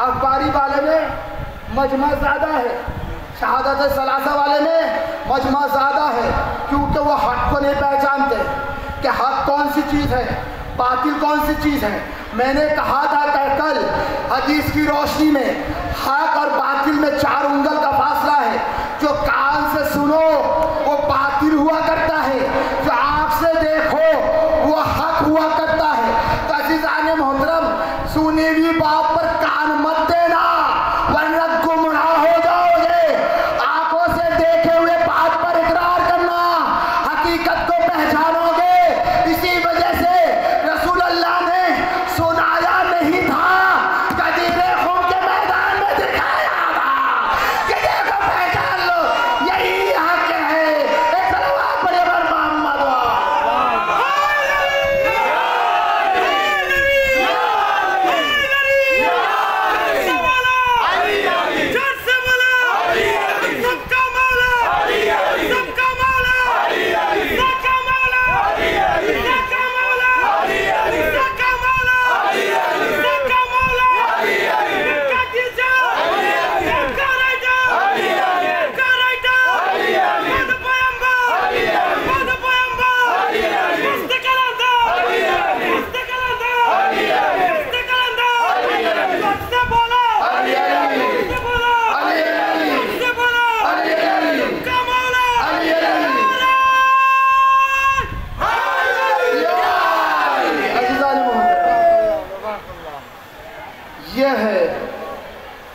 अखबारी वाले में मजमा ज़्यादा है, शहादत सलासा वाले में मजमा ज़्यादा है, क्योंकि वो हक को नहीं पहचानते कि हक कौन सी चीज़ है, बातिल कौन सी चीज़ है। मैंने कहा था कि कल हदीस की रोशनी में हक और बातिल में 4 उंगल का फासला है। जो कान से सुनो वो बातिल हुआ करता है, जो आँख से देखो वो हक हुआ करता है। तो अज़ीज़ान मोहतरम, सुनी हुई बात पर कान मत देना, वरना गुमराह हो जाओगे। आंखों से देखे हुए बात पर इकरार करना, हकीकत को पहचानोगे। इसी वजह से रसूल अल्लाह ने सुनाया नहीं था, गदीरे खून के मैदान में दिखाया था कि देखो पहचान लो, यही हक है। एक सलवात पढ़िए बर मोहम्मद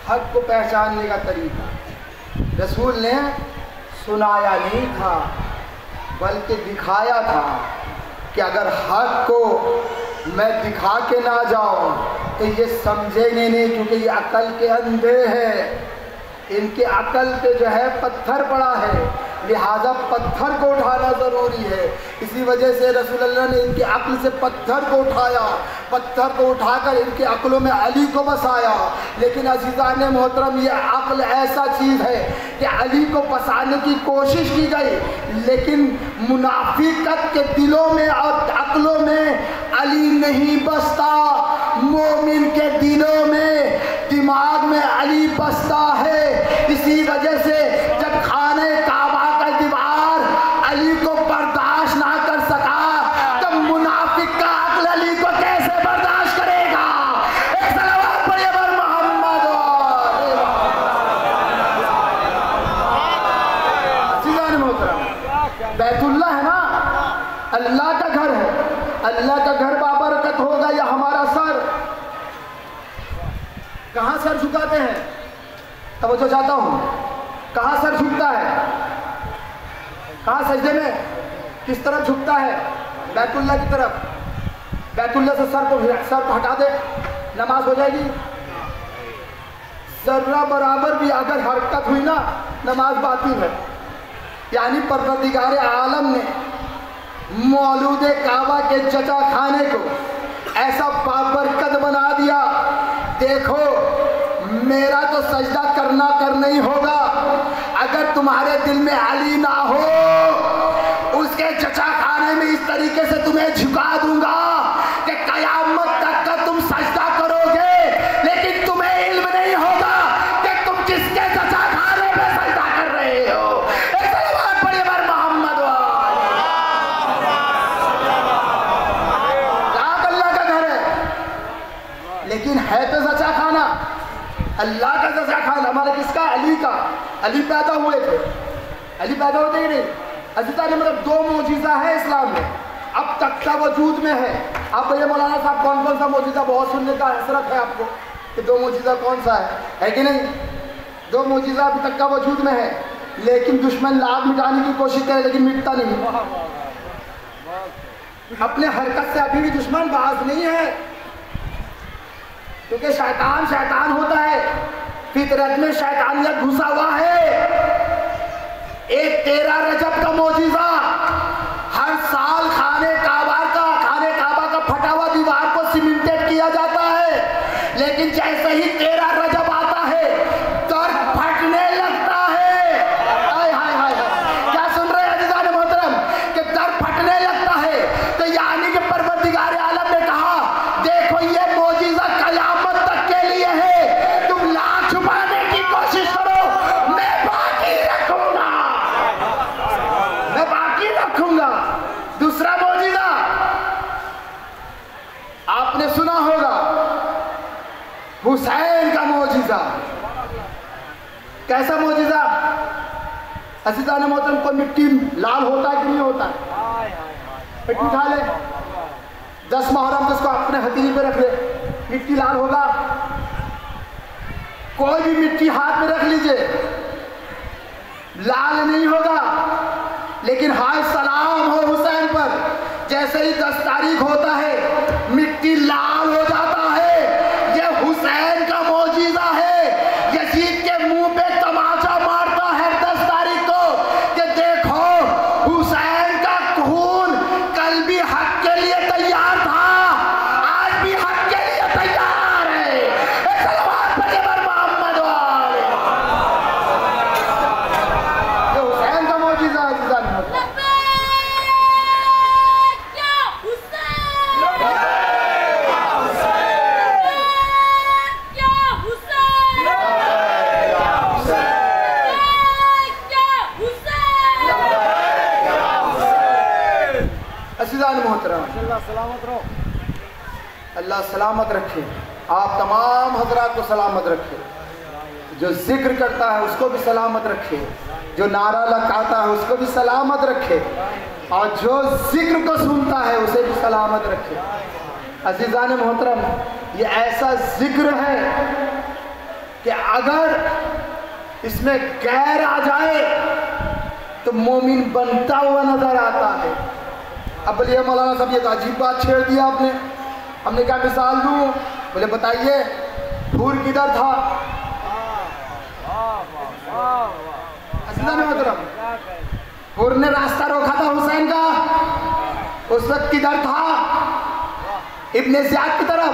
हक को पहचानने का तरीका। रसूल ने सुनाया नहीं था बल्कि दिखाया था कि अगर हक को मैं दिखा के ना जाऊं तो ये समझेंगे नहीं, क्योंकि ये अकल के अंधे हैं, इनके अकल पे जो है पत्थर पड़ा है, लिहाजा पत्थर को उठाना ज़रूरी है। इसी वजह से रसूलुल्लाह ने इनकी अक्ल से पत्थर को उठाया, पत्थर को उठाकर इनके अक्लों में अली को बसाया। लेकिन अज़ीज़ान मोहतरम, ये अक्ल ऐसा चीज़ है कि अली को बसाने की कोशिश की गई, लेकिन मुनाफिकत के दिलों में और अक्लों में अली नहीं बसता। मोमिन के दिलों में, दिमाग में अली बसता है। इसी वजह से जब खाने काबा का दीवार अली को बर्दाश्त ना कर सका, तब मुनाफिक का अक्ल अली को कैसे बर्दाश्त करेगा। एक सलावत पढ़िए बर मोहम्मद। बैतुल्लाह है ना, अल्लाह का घर है। अल्लाह का घर बाबरकत होगा या हमारा सर? कहाँ सर झुकाते हैं? तवज्जो चाहता हूँ, कहाँ सर झुकता है? कहाँ सजदे में किस तरफ झुकता है? बैतुल्लाह की तरफ। बैतुल्लाह से सर को हटा दे, नमाज हो जाएगी। जर्रा बराबर भी अगर हरकत हुई ना, नमाज बातिल है। यानी परवरदिगार आलम ने मौलूद काबा के जचा खाने को ऐसा बाबरकत बना दिया। देखो, मेरा तो सजदा करना ही होगा। अगर तुम्हारे दिल में अली ना हो, उसके चचा खाने में इस तरीके से तुम्हें झुका दूंगा कि कयामत तक का तुम सजदा करोगे, लेकिन तुम्हें इल्म नहीं होगा कि तुम किसके चचा खाने में सजदा कर रहे हो। एक सलावत पढ़िए बर मोहम्मद। अल्लाह का घर है, लेकिन है तो सचा खाना अल्लाह का। सचा खाना हमारा किसका? अली का। अली पैदा हुए थे, अली पैदा होते ही नहीं। अज़ीज़ान मतलब 2 मौजिज़ा है इस्लाम में, अब तक का वजूद में है। आप ये मौलाना साहब कौन कौन सा मौजिज़ा, बहुत सुनने का हसरत है आपको कि 2 मौजिज़ा कौन सा है कि नहीं? 2 मौजिज़ा अभी तक का वजूद में है, लेकिन दुश्मन लाभ मिटाने की कोशिश करे लेकिन मिटता नहीं। अपने हरकत से अभी भी दुश्मन बाज नहीं है, क्योंकि शैतान होता है, फितरत में शैतानियत घुसा हुआ है। एक 13 रजब का मौजिज़ा, हर साल खाने काबा का फटा हुआ दीवार को सीमेंटेड किया जाता है, लेकिन जैसे ही 13 रजब आता है आपने सुना होगा हुसैन का मौजिजा। कैसा मौजिजा? अज़ीज़ान मोहतरम, को मिट्टी लाल होता है कि नहीं होता है? मिट्टी उठा ले, 10 मुहर्रम को उसको अपने हथेली पे रख ले, मिट्टी लाल होगा? कोई भी मिट्टी हाथ में रख लीजिए, लाल नहीं होगा। लेकिन हाय सलाम हो हुसैन पर, जैसे ही 10 तारीख होता है मिट्टी लाल हो जाता है। ये हुसैन का मौजिज़ा है। यजीद के मुंह पे तमाचा मारता है 10 तारीख को कि देखो हुसैन का खून कल भी हक के लिए तैयार था, आज भी हक के लिए तैयार है। सलावत पढ़िए बर मोहम्मद वाले। ये हुसैन का मौजिज़ा है। मोहतरम, अल्लाह सलामत रखे, आप तमाम हजरात को सलामत रखे। जो जिक्र करता है उसको भी सलामत रखे, जो नारा लगाता है उसको भी सलामत रखे, और जो जिक्र को सुनता है उसे भी सलामत रखे। अज़ीज़ान मोहतरम, ये ऐसा जिक्र है कि अगर इसमें गैर आ जाए तो मोमिन बनता हुआ नजर आता है। अब बोलिए मौलाना साहब ये तो अजीब बात छेड़ दिया आपने। हमने क्या मिसाल दूँ? बोले बताइए, हूर किधर था? हूर ने रास्ता रोका था हुसैन का, उस वक्त किधर था? इब्ने ज़ियाद की तरफ।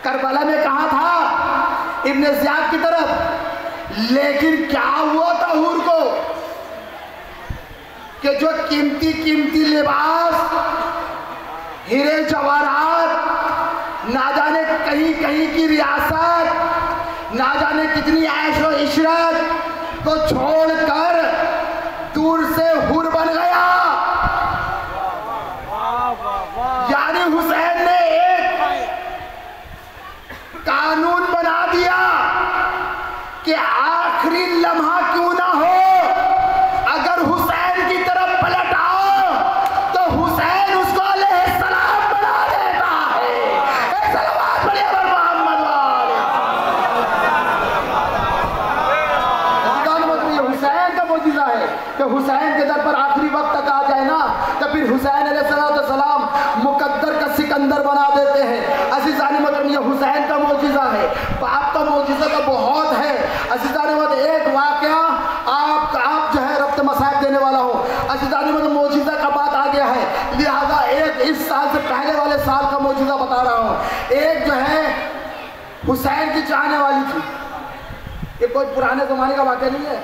करबला में कहाँ था? इब्ने ज़ियाद की तरफ। लेकिन क्या हुआ था हूर को कि जो कीमती कीमती लिबास, हीरे जवाहरात, ना जाने कहीं कहीं की रियासत, ना जाने कितनी ऐश और इशरत को छोड़कर दूर से हुर बन गया। यानी हुसैन ने एक कानून बना दिया कि आखिरी लम्हा क्यों ना हो, अगर हुसैन की तरफ पलट आओ तो हुसैन उसको अलैहिस्सलाम बना देता है। सलावत पढ़िए मोहम्मद वाले। ये हुसैन का मौजिज़ा है कि हुसैन के दर पर आखिरी वक्त तक आ जाए ना तो फिर हुसैन अलैहिस्सलाम मुकद्दर का सिकंदर बना देते हैं। अज़ीज़ान मोहतरम, ये हुसैन का मौजिज़ा है। बाप का मौजिज़ा तो बहुत है। अज़ीज़ान मोहतरम, एक वाक़या आप जो है रब्त मसाइब देने वाला हो। अज़ीज़ान मोहतरम, मौजिज़ा का बात आ गया है, लिहाजा एक इस साल से पहले वाले साल का मौजिज़ा बता रहा हूँ। एक जो है हुसैन की चाहने वाली थी, ये कोई पुराने ज़माने का वाक़या नहीं है,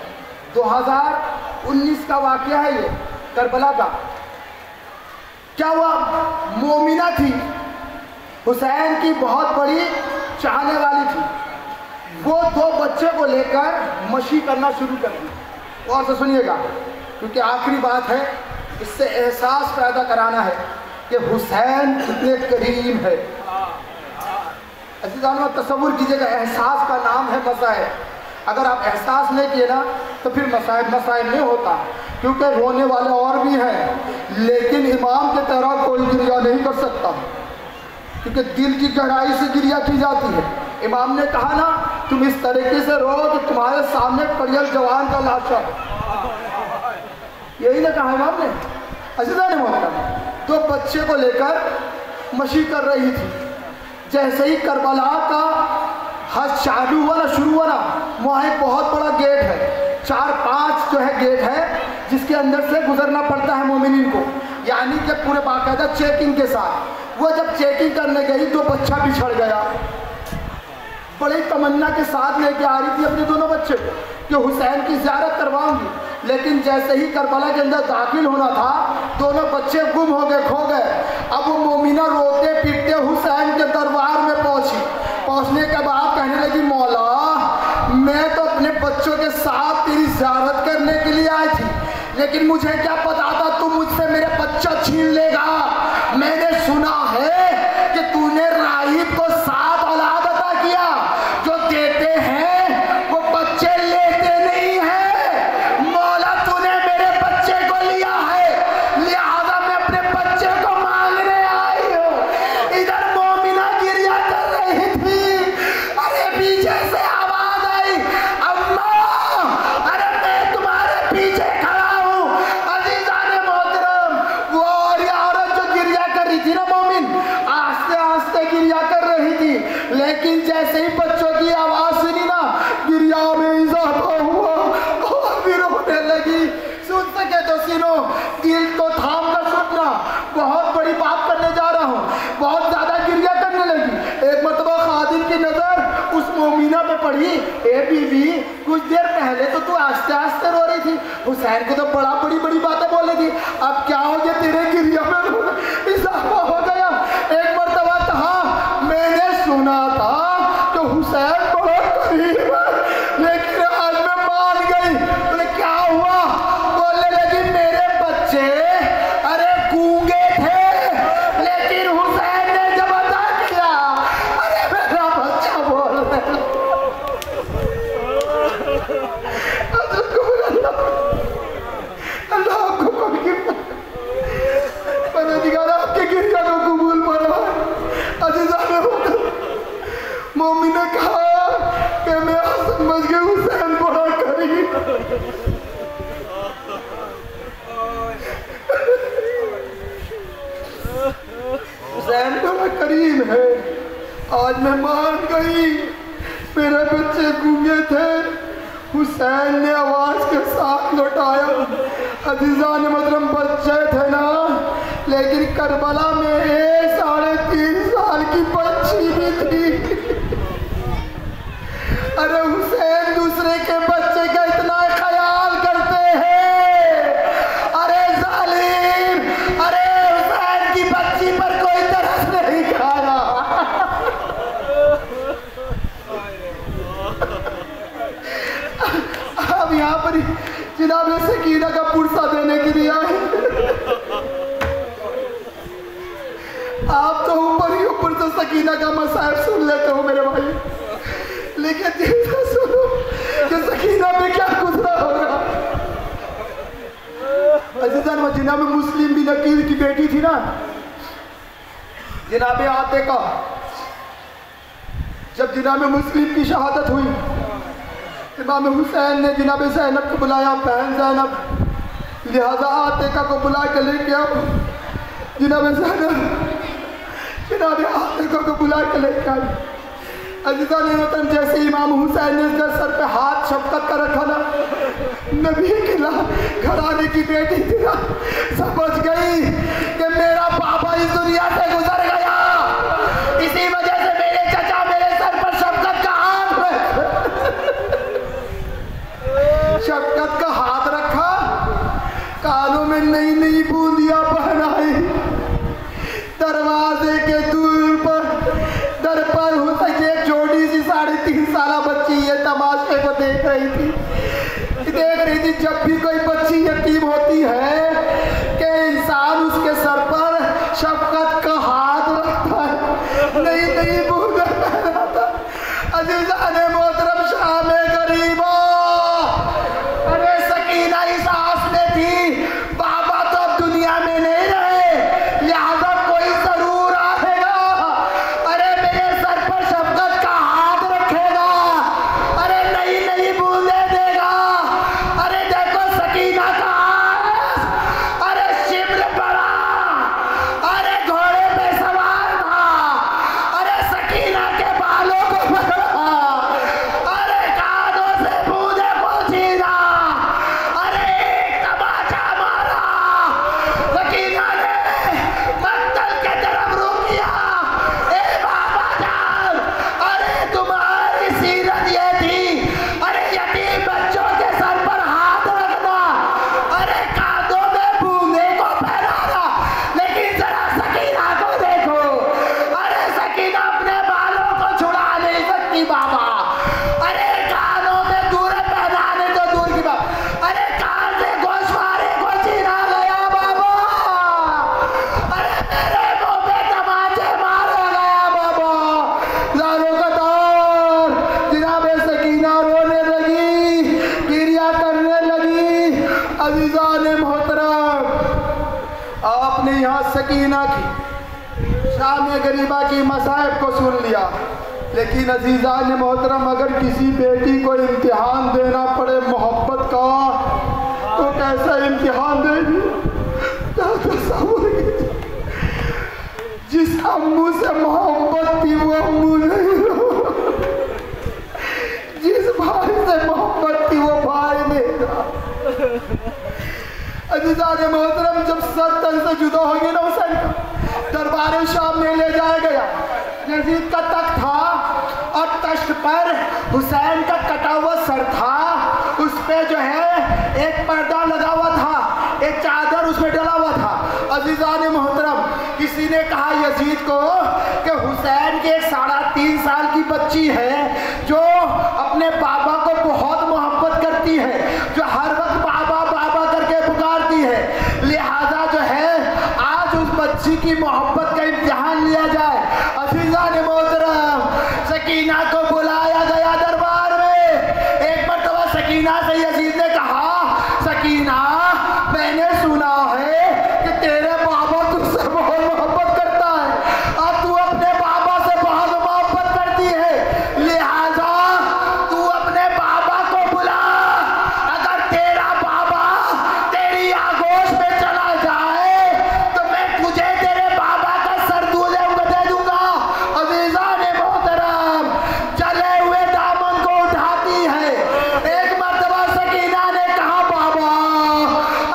2019 का वाक़या है ये, करबला का। क्या हुआ, मोमिना थी, हुसैन की बहुत बड़ी चाहने वाली थी। वो 2 बच्चे को लेकर मशी करना शुरू कर दी। और से सुनिएगा क्योंकि आखिरी बात है, इससे एहसास पैदा कराना है कि हुसैन कितने करीम है। अज़ीज़ान, तसव्वुर कीजिएगा, एहसास का नाम है मसाइब। अगर आप एहसास नहीं किए ना तो फिर मसाइब नहीं होता, क्योंकि रोने वाले और भी हैं, लेकिन इमाम के तरह कोई गिरिया नहीं कर सकता, क्योंकि दिल की गहराई से गिरिया की जाती है। इमाम ने कहा ना, तुम इस तरीके से रो कि तुम्हारे सामने कड़ियल जवान का लाशा, यही ना कहा इमाम ने। अज़ीज़ान मोहतरम, 2 बच्चे को लेकर मशी कर रही थी। जैसे ही करबला का हज चालू हुआ ना, शुरू हुआ ना, वहाँ एक बहुत बड़ा गेट है, 4-5 जो है गेट है, जिसके अंदर से गुजरना पड़ता है मोमिनीन को, यानी कि पूरे बाकायदा चेकिंग के साथ। वो जब चेकिंग करने गई तो बच्चा बिछड़ गया। बड़ी तमन्ना के साथ लेके आ रही थी अपने दोनों बच्चे कि हुसैन की ज़ियारत करवाऊंगी, लेकिन जैसे ही करबला के अंदर दाखिल होना था, दोनों बच्चे गुम हो गए, खो गए। अब वो मोमिना रोते पीटते हुसैन के दरबार में पहुंची। पहुंचने के बाद कहने लगी, मौला, मैं तो अपने बच्चों के साथ तेरी ज़ियारत करने के लिए आई थी, लेकिन मुझे क्या पता था तुम मुझसे मेरे बच्चा छीन लेगा। मैंने सुना है कि तूने राहिब को 7 औलाद अता किया। जो देते हैं वो बच्चे लेते नहीं है। मौला तूने मेरे बच्चे को लिया है, लिहाजा मैं अपने बच्चे को मांगने आई हूँ। इधर मोमिना गिरिया कर रही थी, अरे पीछे से आवाज आई, अम्मा अरे मैं तुम्हारे पीछे खड़ा हूँ। अजीजाने मोहतरम, वो औरत जो गिरिया कर रही थी ना मोमिन, आस्ते आस्ते गिरिया कर रही थी, लेकिन जैसे ही बच्चों की आवाज सुनी ना, गिरिया में इजाफा हुआ और फिर रोने लगी। सुन सके तो सुनो, दिल तो थाम कर सुनना, बहुत बड़ी बात करने जा रहा हूँ। बहुत ज्यादा गिरिया करने लगी। एक मरतबा खादिम की नजर उस मोमिना पे पड़ी। ए बीबी, कुछ देर पहले तो तू आस्ते आस्ते रो रही थी, हुसैन को तो बड़ी बड़ी बातें बोल रही थी, अब क्या हो गया तेरे गिरिया में इजाफा हो गया। एक मरतबा कहा, मैंने सुना था कि हुसैन बड़ा करीब है, लेकिन आज मैं मान गई। बोले क्या हुआ? बोलने लगी मेरे बच्चे अरे गूंगे थे, लेकिन हुसैन ने जब अदा किया, अरे मेरा बच्चा बोल रहा अल्लाह आपको आपके गिरिया को कबूल फरमाए। अजीज़ाने मोमिन ने कहा कि मैं समझ गई हुसैन बड़ा करीब। हुसैन बड़ा करीब है, आज मैं मान गई। मेरे बच्चे गूंगे थे, हुसैन ने आवाज के साथ लौटाया। अजीजा ने मतलब बच्चे थे ना, लेकिन करबला में 3.5 साल की बच्ची भी थी। अरे हुसैन दूसरे के बच्चे का इतना ख्याल करते हैं। अरे जालिम, अरे हुसैन की बच्ची पर कोई तरस नहीं खाया। अब यहाँ पर जनाब सकीना का पुरसा देने के लिए आए। आप तो ऊपर ही ऊपर से सकीना का मसाइब सुन लेते हो मेरे भाई, लेकिन जितना सुनो कि सकीना में क्या गुजरा होगा। अजीजान, जनाब मुस्लिम बिन अकील की बेटी थी ना, जनाब आतिका, जब जनाब मुस्लिम की शहादत हुई, इमाम हुसैन ने जनाब ज़ैनब को बुलाया, बहन ज़ैनब, लिहाजा आतिका को बुला के लेके आओ। जनाब ज़ैनब जनाब आतिका को बुला के लेके आई। अजीज़ा ने वतन, जैसे इमाम हुसैन ने उसके सर पे हाथ शफकत का रखा ना, नबी की घराने की बेटी थी ना, समझ गई कि मेरा पापा इस दुनिया से गुजर गया, इसी वजह से मेरे चचा मेरे सर पर शफकत का हाथ शफकत का हाथ रखा, कानों में नई नई बूंदियां पहनाई, दरवाजे के दूर पर दर पर हो सके छोटी सी 3.5 साल बच्ची ये तमाशे को देख रही थी। जब भी कोई बच्ची यतीम होती है कि इंसान उसके सर पर शफकत का हाथ रखता है, नई नई बूंदें पहनाता। अजीज़ाने मोहतरम, शाम गरीबा, अरे सकीना इस आस में थी, बाबा तो अब दुनिया में नहीं रहे, लिहाजा कोई जरूर आएगा, अरे मेरे सर पर शफकत का हाथ रखेगा, अरे नई नई बूंदें देगा। अरे देखो सकीना का सकीना की, शाम गरीबा की मसाइब को सुन लिया। लेकिन अजीज़ान मोहतरम, अगर किसी बेटी को इम्तिहान देना पड़े मोहब्बत का, तो कैसा इम्तिहान देगी? जिस अम्मू से मोहब्बत थी वो अम्मू नहीं रहा, जिस भाई से मोहब्बत थी वो भाई नहीं रहा। अजीज़ान मोहतरम, जब सर तन से जुदा हो गया ना हुसैन का, दरबार शाम में ले जाया गया। यजीद का तख्त था और तख्त पर हुसैन का कटा हुआ सर था। उस पे जो है एक पर्दा लगा हुआ था, एक चादर उसमें डला हुआ था। अजीज़ान मोहतरम, किसी ने कहा यजीद को कि हुसैन की एक 3.5 साल की बच्ची है जो अपने बाबा को बहुत मोहब्बत करती है, जो हर वक्त बाबा बाबा करके पुकारती है। लिहाजा जो है आज उस बच्ची की मोहब्बत का इम्तिहान लिया जाए। अजीज़ान मोहतरम, सकीना को बुलाया गया दरबार में। एक मर्तबा सकीना से यजीद ने कहा, सकीना, मैंने सुना है कि तेरे बाबा तुझसे बहुत मोहब्बत करता है और तू अपने बाबा से बहुत मोहब्बत करती है, लिहाजा तू अपने बाबा को बुला। अगर तेरा बाबा तेरी आगोश में चला जाए तो मैं तुझे तेरे बाबा का सर दे दूंगा। अजीज़ान मोहतरम, चले हुए दामन को उठाती है। एक मर्तबा सकीना ने कहा, बाबा,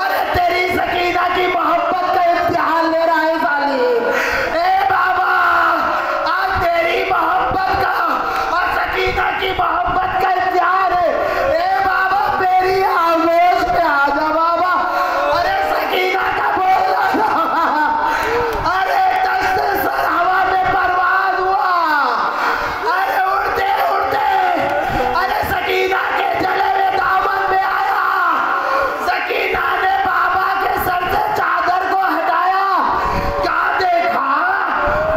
अरे तेरी सकीना की मोहब्बत का इम्तिहान ले रहा है सालिम। ए बाबा, आज तेरी मोहब्बत का और सकीना की मोहब्बत का इम्तिहान है। ए बाबा, मेरी आगोश में आ जा बाबा। अरे सकीना का बोल रहा, अरे दस्त सर हवा में बर्बाद हुआ। अरे उड़ते उड़ते अरे सकीना के जले हुए दामन में आया। सकीना ने बाबा के सर से चादर को हटाया। क्या देखा?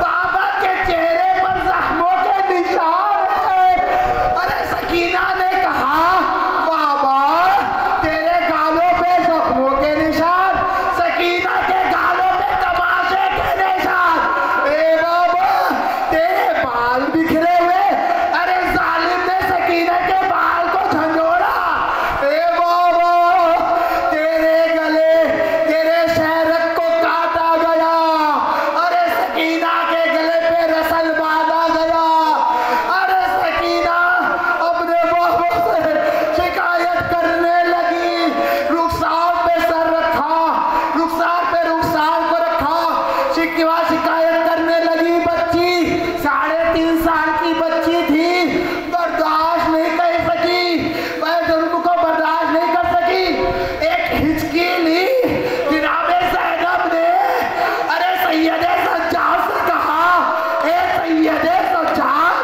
बाबा के चेहरे पर जख्मों के निशान है। अरे सकीना ने कहा, बाबा, तेरे गालों पे जख्मों के निशान, सकीना के गालों पे तमाशे के निशान। ए बाबा, तेरे बाल बिखरे हुए। अरे जालिम ने सकीना के बाल को झंझोड़ा। ए बाबा, तेरे गले, तेरे शहरक को काटा गया। अरे सकीना के गले पे रसल बांधा गया। अरे सकीना अपने बाबा से शिकायत करने लगी। रुखसार पे सर रखा, रुखसार पे रुखसार को रखा, शिकायत करने लगी। बच्ची 3.5 साल की बच्ची थी, बर्दाश्त नहीं कर सकी, वह जुल्म को बर्दाश्त नहीं कर सकी। एक हिचकी ली। जनाबे ज़ैनब ने अरे सैयदे सज्जाद से कहा, ए सैयदे सज्जाद,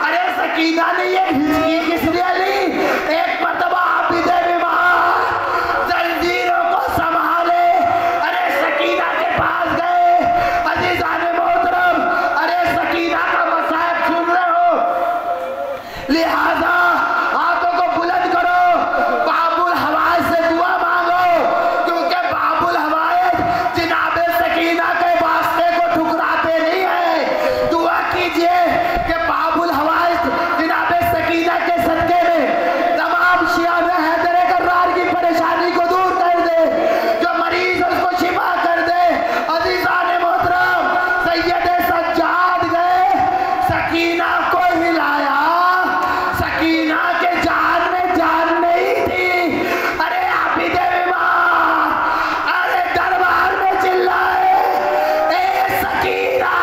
अरे सकीना ने ये हिचकी किस लिए ली? एक मर्तबा आबिदे बीमार जंजीरों को संभाले अरे सकीना के पास गए। अजीज़ान मोहतरम, अरे सकीना का मसाइब सुन रहे हो, लिहाजा हाथों को बुलंद करो, बाबुल हवाइज से दुआ मांगो, क्योंकि बाबुल हवाइज जनाबे सकीना के वास्ते को ठुकराते नहीं है। दुआ कीजिए कि बाबुल हवाइज जनाबे सकीना के सदके में तमाम शिया में हैदर कर्रार की परेशानी को दूर कर दे, जो मरीज है उसको शिफा कर दे। अजीज़ान मोहतरम, सैयदे सज्जाद गए, सकीना को हिलाया। सकीना के जान में जान नहीं थी। अरे आबिदे बीमार अरे दरबार में चिल्लाए, ए सकीना,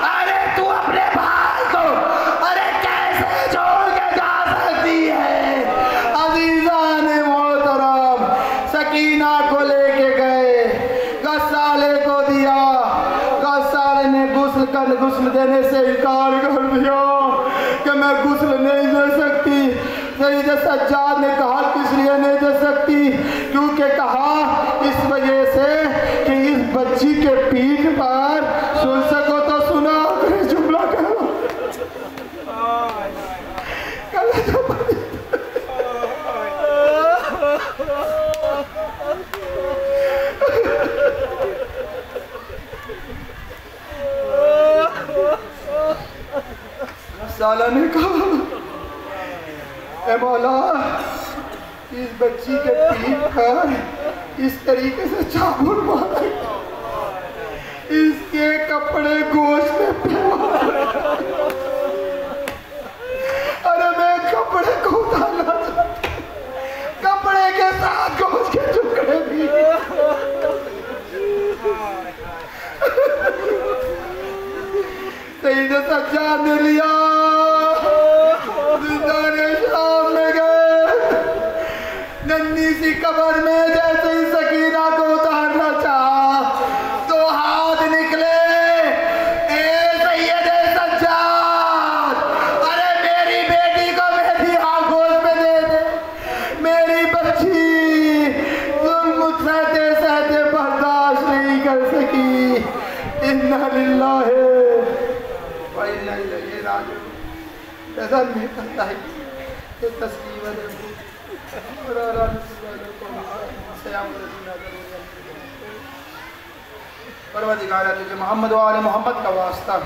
अरे तू अपने भाई को अरे कैसे छोड़ के जा सकती है? अजीज़ान मोहतरम, सकीना को लेके गए, गस्साले को दिया। गस्साले ने गुस्ल देने से इनकार कर दिया कि मैं गुस्ल नहीं दे सकती। सईद सज्जाद ने कहा, किस लिए नहीं दे सकती? क्योंकि कहा इस वजह से कि इस बच्ची के पीठ पर सुन सको तो सुना। जुमला कहो लाला ने कहा, ए मौला, इस बच्ची के पीठ पर इस तरीके से चाबुक मारा, इसके कपड़े गोश्त में पिघला। अरे मैं कपड़े को उतारना चाहता, कपड़े के साथ गोश्त के टुकड़े भी। सईद सज्जाद ने लिया, शाम में गए, नन्ही सी कब्र में जैसे ही सकीना को उतारना चाहा तो हाथ निकले, ए सैयद सज्जाद, अरे मेरी बेटी को मेरी आंखों में दे दे, मेरी बच्ची जुल्म सहते सहते बर्दाश्त नहीं कर सकी। इन्ना लिल्लाहि व इन्ना इलैहि राजिऊन। नजर में करता है ये तस्लीम है परवरदिगार तुझे मोहम्मद व आले मोहम्मद का वास्ता,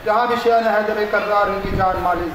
जहाँ भी शहन हैदर कर्रार उनकी जान माली